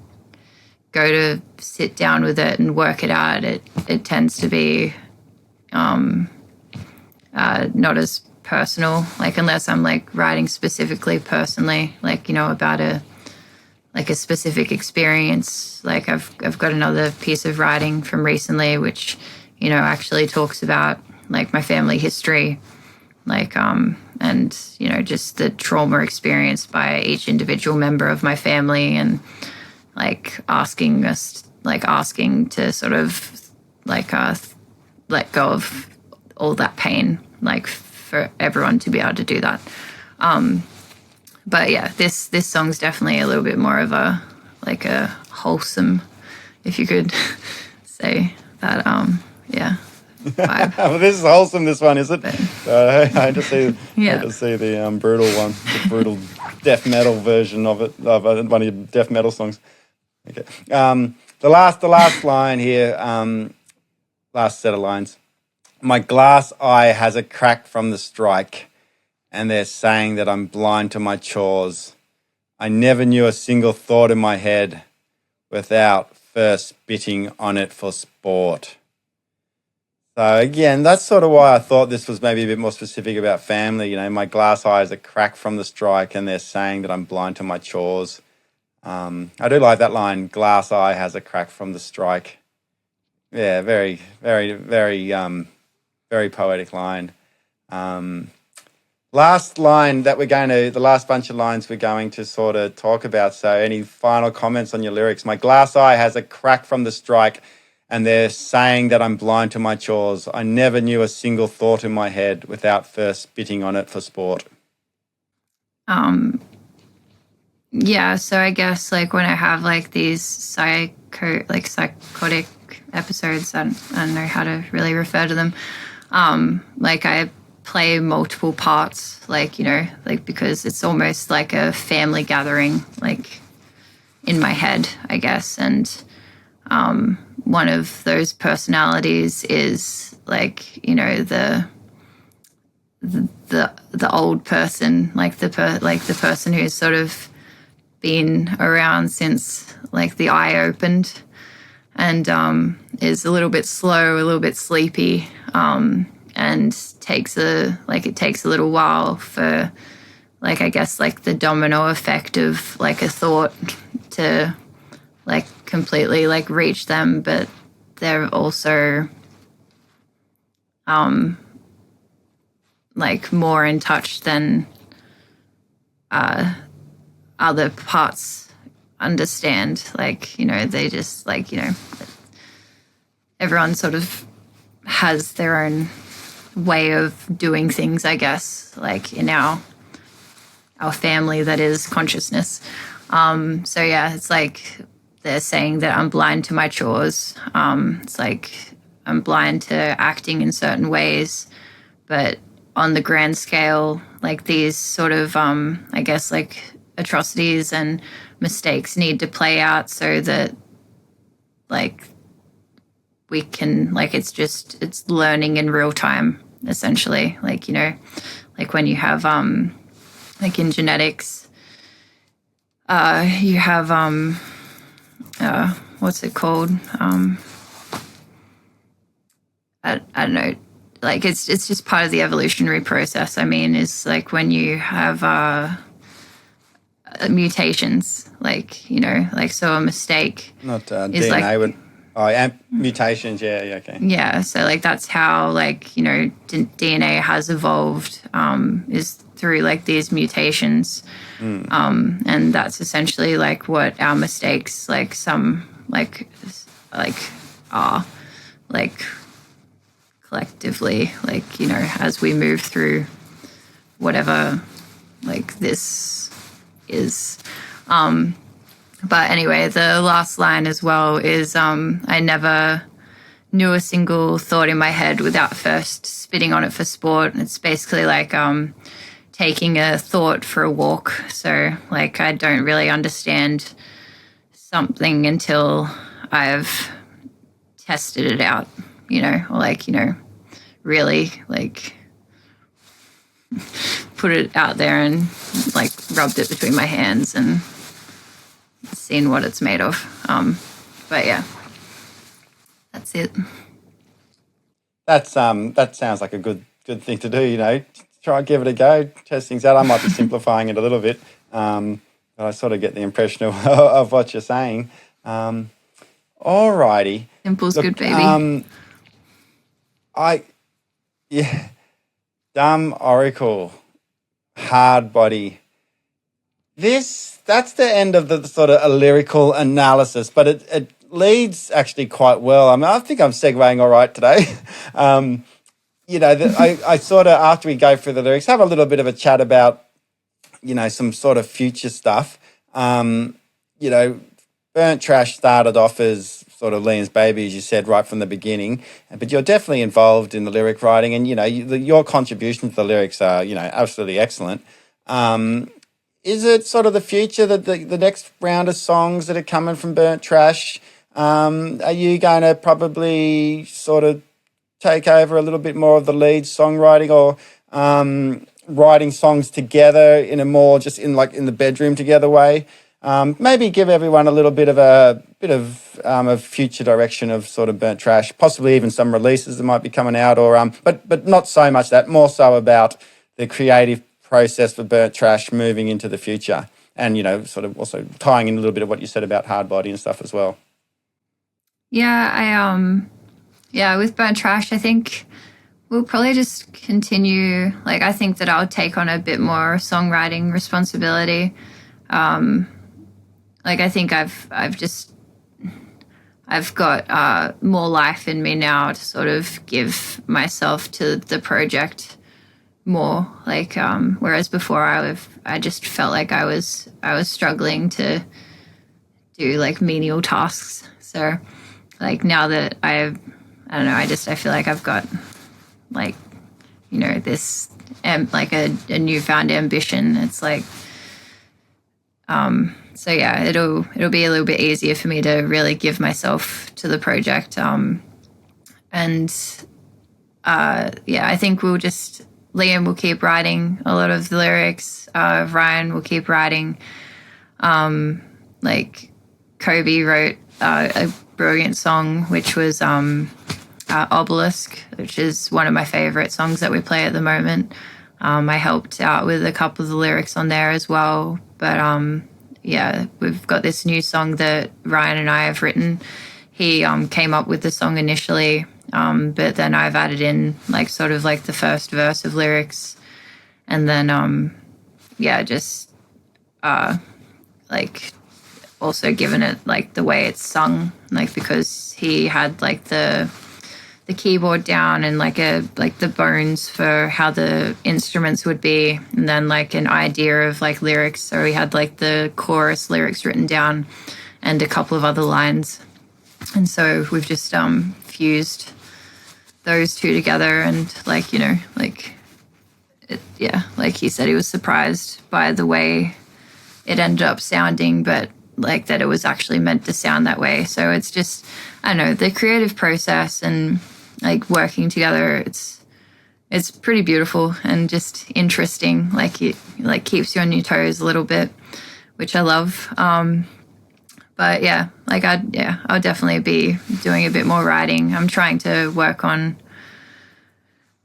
go to sit down with it and work it out, it tends to be not as personal, like unless I'm like writing specifically personally, like about a specific experience. Like I've got another piece of writing from recently which actually talks about like my family history, like and just the trauma experienced by each individual member of my family, and like asking to sort of like let go of all that pain, like for everyone to be able to do that. But yeah, this song's definitely a little bit more of a wholesome, if you could say that, vibe. Well, this is wholesome, this one, is it? I just see the brutal one, the brutal death metal version of it, of one of your death metal songs. Okay. The last line here, last set of lines. My glass eye has a crack from the strike, and they're saying that I'm blind to my chores. I never knew a single thought in my head without first spitting on it for sport. So again, that's sort of why I thought this was maybe a bit more specific about family. My glass eye has a crack from the strike, and they're saying that I'm blind to my chores. I do like that line, glass eye has a crack from the strike. Yeah, very, very, very, very poetic line. Last line that the last bunch of lines we're going to sort of talk about. So any final comments on your lyrics? My glass eye has a crack from the strike, and they're saying that I'm blind to my chores. I never knew a single thought in my head without first spitting on it for sport. Yeah, so I guess like when I have like these psychotic episodes, I don't know how to really refer to them. Like I play multiple parts, because it's almost like a family gathering, like in my head, I guess. And one of those personalities is the old person, the person who's sort of been around since like the eye opened, and is a little bit slow, a little bit sleepy, and takes a little while for I guess the domino effect of a thought to completely reach them. But they're also like more in touch than other parts understand. Like, you know, they just like, you know, everyone sort of has their own way of doing things, I guess, like in our family that is consciousness. So yeah, it's like they're saying that I'm blind to my chores. It's like I'm blind to acting in certain ways, but on the grand scale, like these sort of, I guess, like atrocities and mistakes need to play out so that like we can, like, it's learning in real time, essentially. Like, you know, like when you have, like in genetics, you have, what's it called? I don't know. Like it's just part of the evolutionary process. I mean, it's like when you have mutations, like, you know, like so a mistake. Not is DNA, but mutations. Yeah, okay. Yeah, so like that's how, like, you know, DNA has evolved, is through like these mutations, and that's essentially like what our mistakes, like some like are, like collectively, like, you know, as we move through whatever like this is. But anyway, the last line as well is, I never knew a single thought in my head without first spitting on it for sport. It's basically like taking a thought for a walk. So like I don't really understand something until I've tested it out, you know, or like, you know, really like put it out there and like rubbed it between my hands and seen what it's made of. But yeah, that's it. That sounds like a good thing to do. You know, try and give it a go, test things out. I might be simplifying it a little bit, but I sort of get the impression of what you're saying. Alrighty, Simple's good, baby. Dumb Oracle, Hard Body. That's the end of the sort of a lyrical analysis, but it leads actually quite well. I mean, I think I'm segueing all right today. You know, I sort of, after we go through the lyrics, have a little bit of a chat about, you know, some sort of future stuff. You know, Burnt Trash started off as sort of Liam's baby, as you said, right from the beginning, but you're definitely involved in the lyric writing, and, you know, your contribution to the lyrics are, you know, absolutely excellent. Is it sort of the future that the next round of songs that are coming from Burnt Trash, are you going to probably sort of take over a little bit more of the lead songwriting, or writing songs together in a more just in the bedroom together way? Maybe give everyone a little bit of a future direction of sort of Burnt Trash, possibly even some releases that might be coming out, or but not so much that, more so about the creative process for Burnt Trash moving into the future, and, you know, sort of also tying in a little bit of what you said about Hard Body and stuff as well. Yeah, with Burnt Trash, I think we'll probably just continue. Like, I think that I'll take on a bit more songwriting responsibility. Like, I think I've got more life in me now to sort of give myself to the project more. Like, whereas before I just felt like I was struggling to do like menial tasks. So like now that I don't know, I feel like I've got, like, you know, this like a newfound ambition. It's like, so yeah, it'll be a little bit easier for me to really give myself to the project. Yeah, I think Liam will keep writing a lot of the lyrics. Ryan will keep writing. Like Kobe wrote a brilliant song, which was Obelisk, which is one of my favorite songs that we play at the moment. I helped out with a couple of the lyrics on there as well. But yeah, we've got this new song that Ryan and I have written. He came up with the song initially, but then I've added in like sort of like the first verse of lyrics, and then just like also given it like the way it's sung, like because he had like the keyboard down and like the bones for how the instruments would be, and then like an idea of like lyrics. So he had like the chorus lyrics written down and a couple of other lines, and so we've just fused those two together. And like, you know, like like he said, he was surprised by the way it ended up sounding, but like that it was actually meant to sound that way. So it's just, I don't know, the creative process and like working together, it's pretty beautiful and just interesting. Like it like keeps you on your toes a little bit, which I love. But yeah, like I'll definitely be doing a bit more writing. I'm trying to work on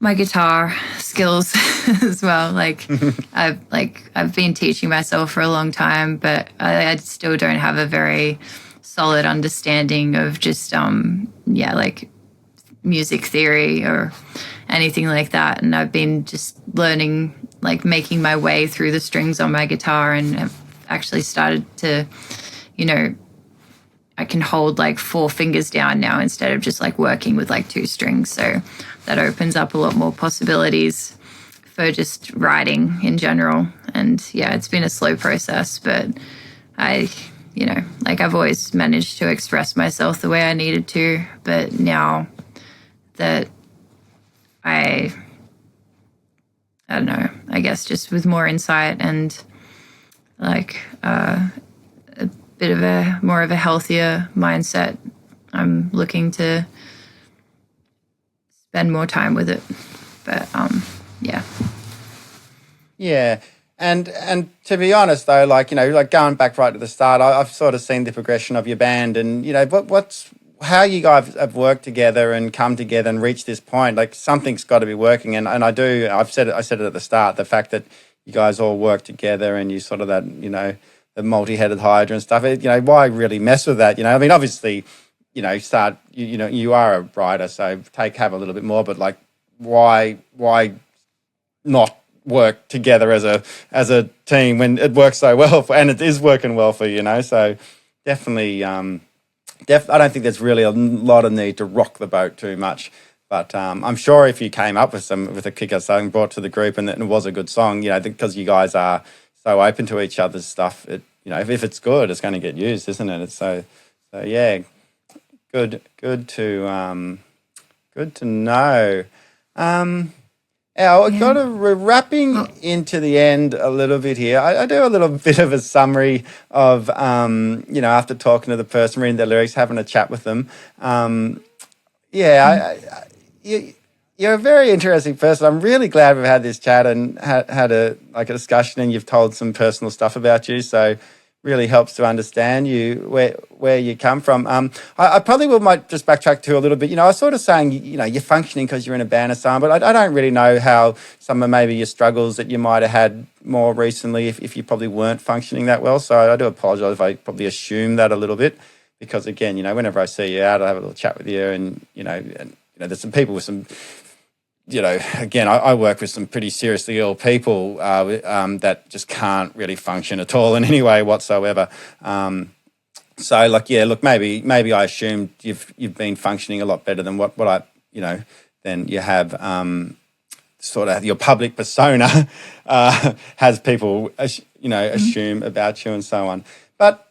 my guitar skills as well. Like I've been teaching myself for a long time, but I still don't have a very solid understanding of just like music theory or anything like that. And I've been just learning, like making my way through the strings on my guitar, and have actually started to, you know, I can hold like 4 fingers down now instead of just like working with like 2 strings. So that opens up a lot more possibilities for just writing in general. And yeah, it's been a slow process, but I've always managed to express myself the way I needed to. But now that I don't know, I guess just with more insight and like a bit of a more of a healthier mindset, I'm looking to spend more time with it. But Yeah. And to be honest though, like, you know, like going back right to the start, I've sort of seen the progression of your band, and, you know, how you guys have worked together and come together and reached this point. Like something's got to be working. And I said it at the start, the fact that you guys all work together and you sort of that, you know, the multi-headed Hydra and stuff, you know, why really mess with that? You know, I mean, obviously, you know, you are a writer, so have a little bit more, but like, why not work together as a team when it works so well and it is working well for you, you know? So definitely, I don't think there's really a lot of need to rock the boat too much. But I'm sure if you came up with a kick-ass song brought to the group and it was a good song, you know, because you guys are so open to each other's stuff, it, you know, if it's good, it's going to get used, isn't it? It's so yeah, good to know. We're wrapping into the end a little bit here. I do a little bit of a summary of, you know, after talking to the person, reading their lyrics, having a chat with them. You're a very interesting person. I'm really glad we've had this chat and had a discussion, and you've told some personal stuff about you. So really helps to understand you, where you come from. I probably might just backtrack to a little bit. You know, I was sort of saying, you know, you're functioning because you're in a band or something, but I don't really know how some of maybe your struggles that you might have had more recently if you probably weren't functioning that well. So I do apologise if I probably assumed that a little bit, because again, you know, whenever I see you out, I have a little chat with you, and you know, there's some people with some, you know, again, I work with some pretty seriously ill people that just can't really function at all in any way whatsoever. So, like, yeah, look, maybe I assumed you've been functioning a lot better than what I, you know, than you have. Sort of your public persona has people, you know, assume about you and so on. But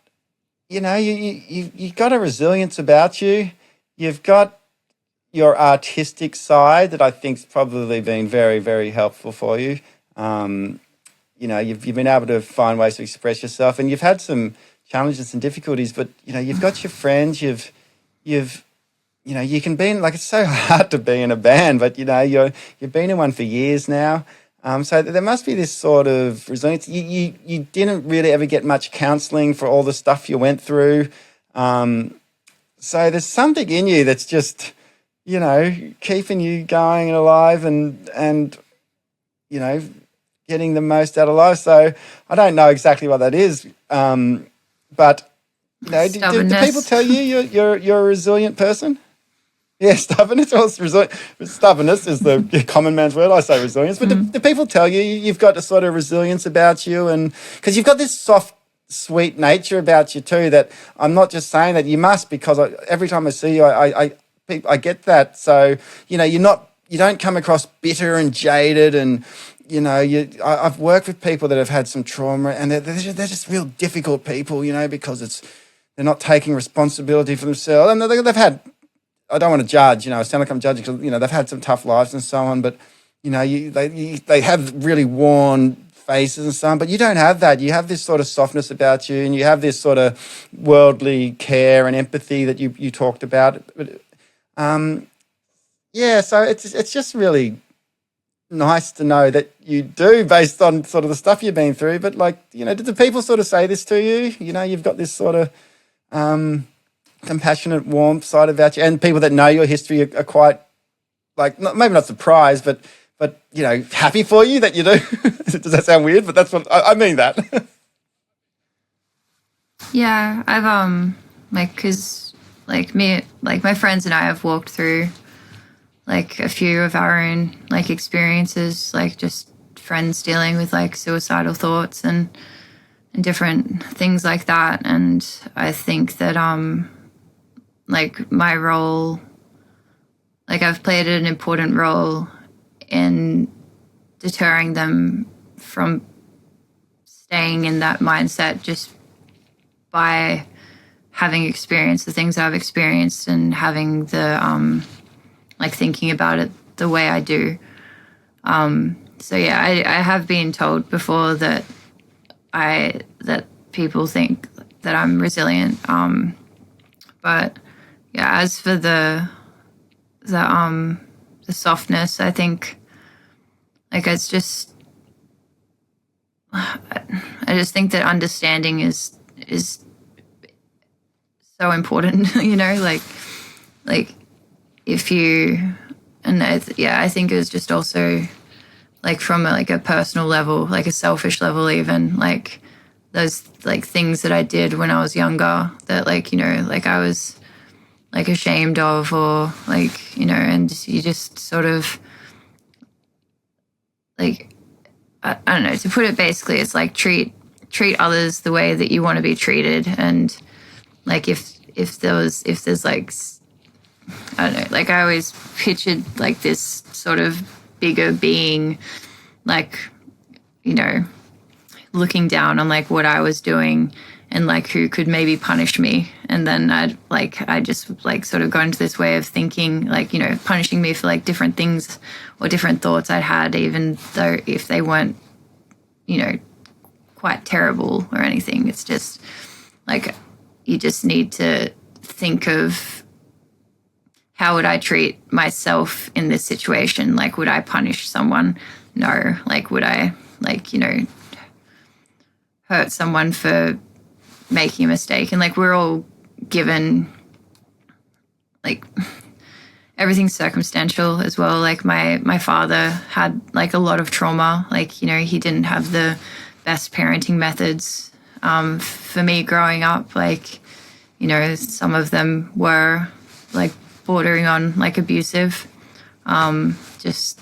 you know, you've got a resilience about you. You've got your artistic side that I think's probably been very, very helpful for you. You know, you've been able to find ways to express yourself, and you've had some challenges and difficulties, but you know, you've got your friends. You've you know, you can be in, like, it's so hard to be in a band, but you know, you've been in one for years now. So there must be this sort of resilience. You didn't really ever get much counselling for all the stuff you went through. So there's something in you that's just, you know, keeping you going and alive and you know, getting the most out of life. So I don't know exactly what that is, but you know, do people tell you you're a resilient person? Yeah, stubbornness. Well, stubbornness is the common man's word. I say resilience, but do people tell you you've got a sort of resilience about you, and because you've got this soft, sweet nature about you too. That I'm not just saying that you must, because every time I see you, I get that. So you don't come across bitter and jaded, and I've worked with people that have had some trauma, and they're just real difficult people, because they're not taking responsibility for themselves, and they've had. I don't want to judge, I sound like I'm judging because, they've had some tough lives and so on, but, they have really worn faces and so on, but you don't have that. You have this sort of softness about you, and you have this sort of worldly care and empathy that you talked about. But, so it's just really nice to know that you do, based on sort of the stuff you've been through. But did the people sort of say this to you? You've got this sort of, compassionate, warm side about you, and people that know your history are quite maybe not surprised, but happy for you that you do. Does that sound weird? But that's what I mean. That. Yeah, I've because me, my friends and I have walked through a few of our own experiences, just friends dealing with suicidal thoughts and different things like that, and I think that my role, I've played an important role in deterring them from staying in that mindset just by having experienced the things I've experienced and having the thinking about it the way I do. So yeah, I have been told before that people think that I'm resilient. But yeah, as for the softness, I think it's just, I just think that understanding is so important. If you, and I think it was just also from a personal level, a selfish level, even those things that I did when I was younger that I was ashamed of, or and you just sort of I don't know, to put it basically, it's treat others the way that you want to be treated, and if there's I don't know, I always pictured this sort of bigger being looking down on what I was doing and who could maybe punish me, and then I just sort of go into this way of thinking punishing me for different things or different thoughts I'd had, even though if they weren't quite terrible or anything. It's just you just need to think of, how would I treat myself in this situation? Would I punish someone? No. Would I hurt someone for making a mistake? And we're all given everything's circumstantial as well. My father had a lot of trauma. He didn't have the best parenting methods. For me growing up, some of them were bordering on abusive, just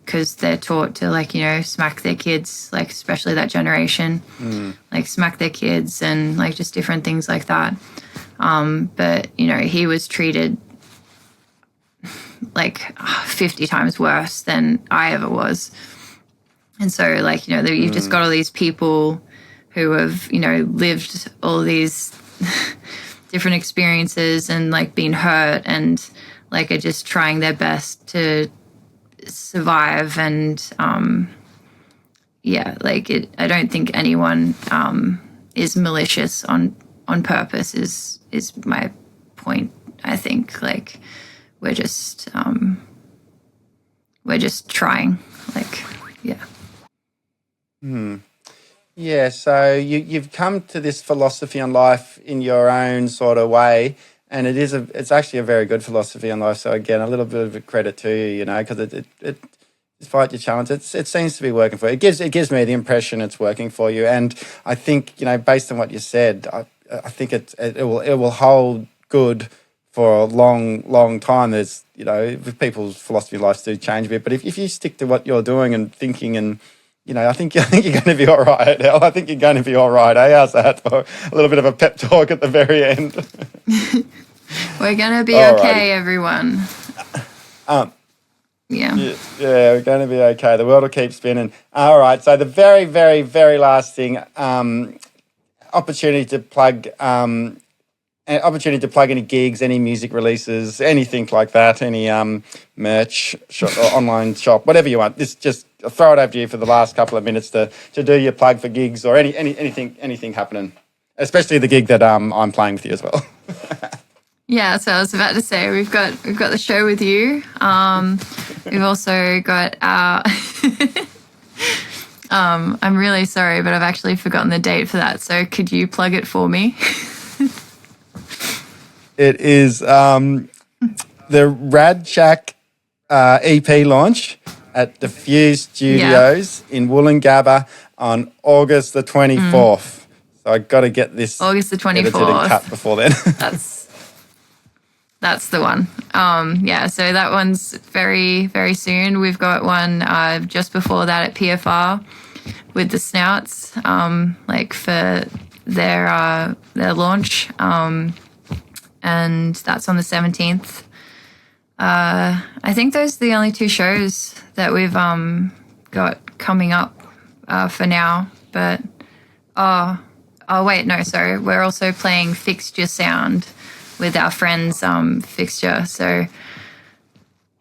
because they're taught to smack their kids, especially that generation, smack their kids and just different things like that. But he was treated 50 times worse than I ever was. And so you've just got all these people who have lived all these different experiences and been hurt, and are just trying their best to survive. And I don't think anyone is malicious on purpose is my point. I think we're just trying, yeah. Yeah, so you've come to this philosophy on life in your own sort of way, and it's actually a very good philosophy on life. So again, a little bit of a credit to you, because it despite your challenge, it seems to be working for you. It gives me the impression it's working for you, and I think based on what you said, I think it will hold good for a long time. There's, people's philosophy of life do change a bit, but if you stick to what you're doing and thinking, and I think you're going to be all right, Elle. I think you're going to be all right. How's that for a little bit of a pep talk at the very end? We're going to be Alrighty. okay, everyone. Yeah, we're going to be okay. The world will keep spinning. All right. So the very, very, very last thing, opportunity to plug any gigs, any music releases, anything like that, any merch shop, or online shop, whatever you want. Just throw it over to you for the last couple of minutes to do your plug for gigs or anything happening, especially the gig that I'm playing with you as well. Yeah, so I was about to say we've got the show with you. We've also got our. I'm really sorry, but I've actually forgotten the date for that. So could you plug it for me? It is the Rad Shack EP launch at Diffuse Studios in Wollongabba on August the 24th. So I got to get this August the 24th. edited and cut before then. That's the one. So that one's very, very soon. We've got one just before that at PFR with the Snouts, for their launch. And that's on the 17th. I think those are the only two shows that we've got coming up for now. But wait, no, sorry. We're also playing Fixture Sound with our friends Fixture. So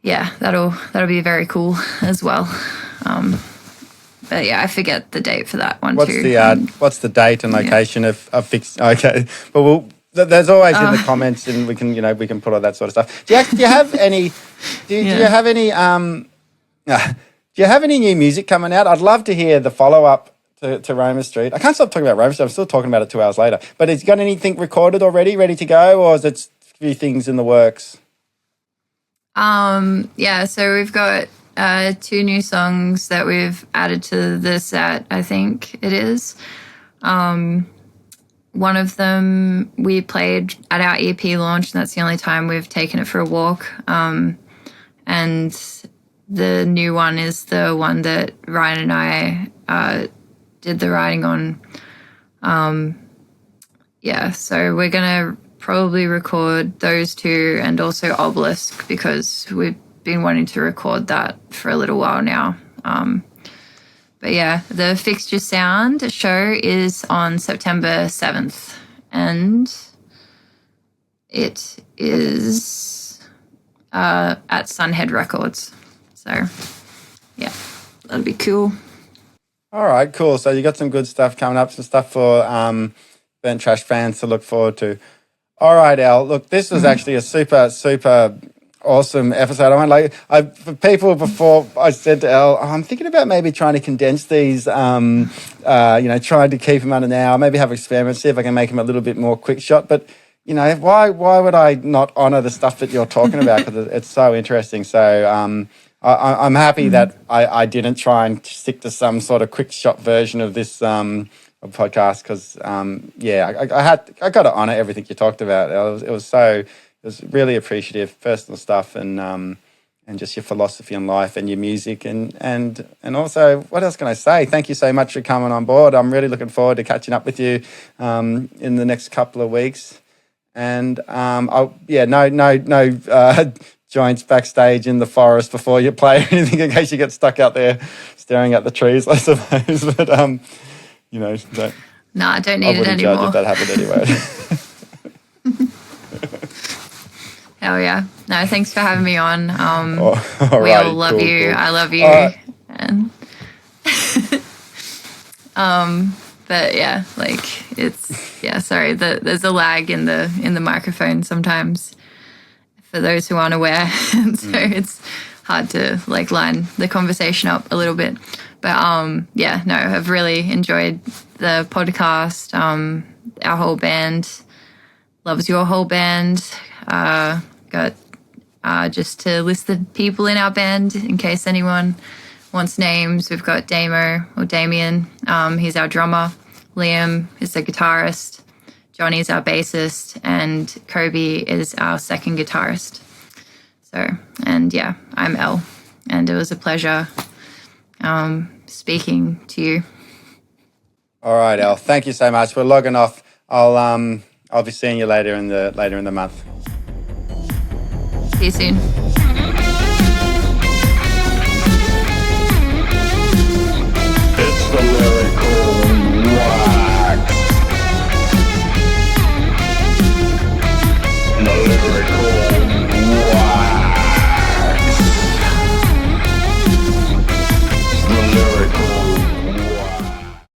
yeah, that'll be very cool as well. But yeah, I forget the date for that one too. What's the date and location of Fixture? Okay, but there's always in the comments, and we can put all that sort of stuff. Do you have any? Do you have any? Do you have any new music coming out? I'd love to hear the follow up to Roma Street. I can't stop talking about Roma Street. I'm still talking about it 2 hours later. But has you got anything recorded already, ready to go, or is it a few things in the works? So we've got 2 new songs that we've added to the set. I think it is. One of them we played at our EP launch, and that's the only time we've taken it for a walk. And the new one is the one that Ryan and I did the writing on. So we're going to probably record those 2 and also Obelisk, because we've been wanting to record that for a little while now. But yeah, the Fixture Sound show is on September 7th, and it is at Sunhead Records. So yeah, that'll be cool. All right, cool. So you got some good stuff coming up, some stuff for Burnt Trash fans to look forward to. All right, Elle. Look, this was actually a super, super awesome episode. For people before, I said to Elle, I'm thinking about maybe trying to condense these, trying to keep them under an hour, maybe have experiments, see if I can make them a little bit more quick shot. But, why would I not honour the stuff that you're talking about? Because it's so interesting. So I'm happy that I didn't try and stick to some sort of quick shot version of this podcast, because, I got to honour everything you talked about. It was really appreciative, personal stuff, and just your philosophy on life and your music, and also, what else can I say? Thank you so much for coming on board. I'm really looking forward to catching up with you in the next couple of weeks. And no joints backstage in the forest before you play or anything, in case you get stuck out there staring at the trees, I suppose. But no, I don't need it anymore. I wouldn't judge if that happened anyway. Hell yeah. No, thanks for having me on. We right, all love you. Cool. I love you. And but yeah, sorry, there's a lag in the microphone sometimes, for those who aren't aware. And so it's hard to line the conversation up a little bit. But I've really enjoyed the podcast. Our whole band loves your whole band. Got just to list the people in our band in case anyone wants names. We've got Damien, he's our drummer. Liam is the guitarist. Johnny's our bassist, and Kobe is our second guitarist. So, and yeah, I'm Elle, and it was a pleasure speaking to you. All right, Elle. Thank you so much. We're logging off. I'll be seeing you later in the month. See you soon.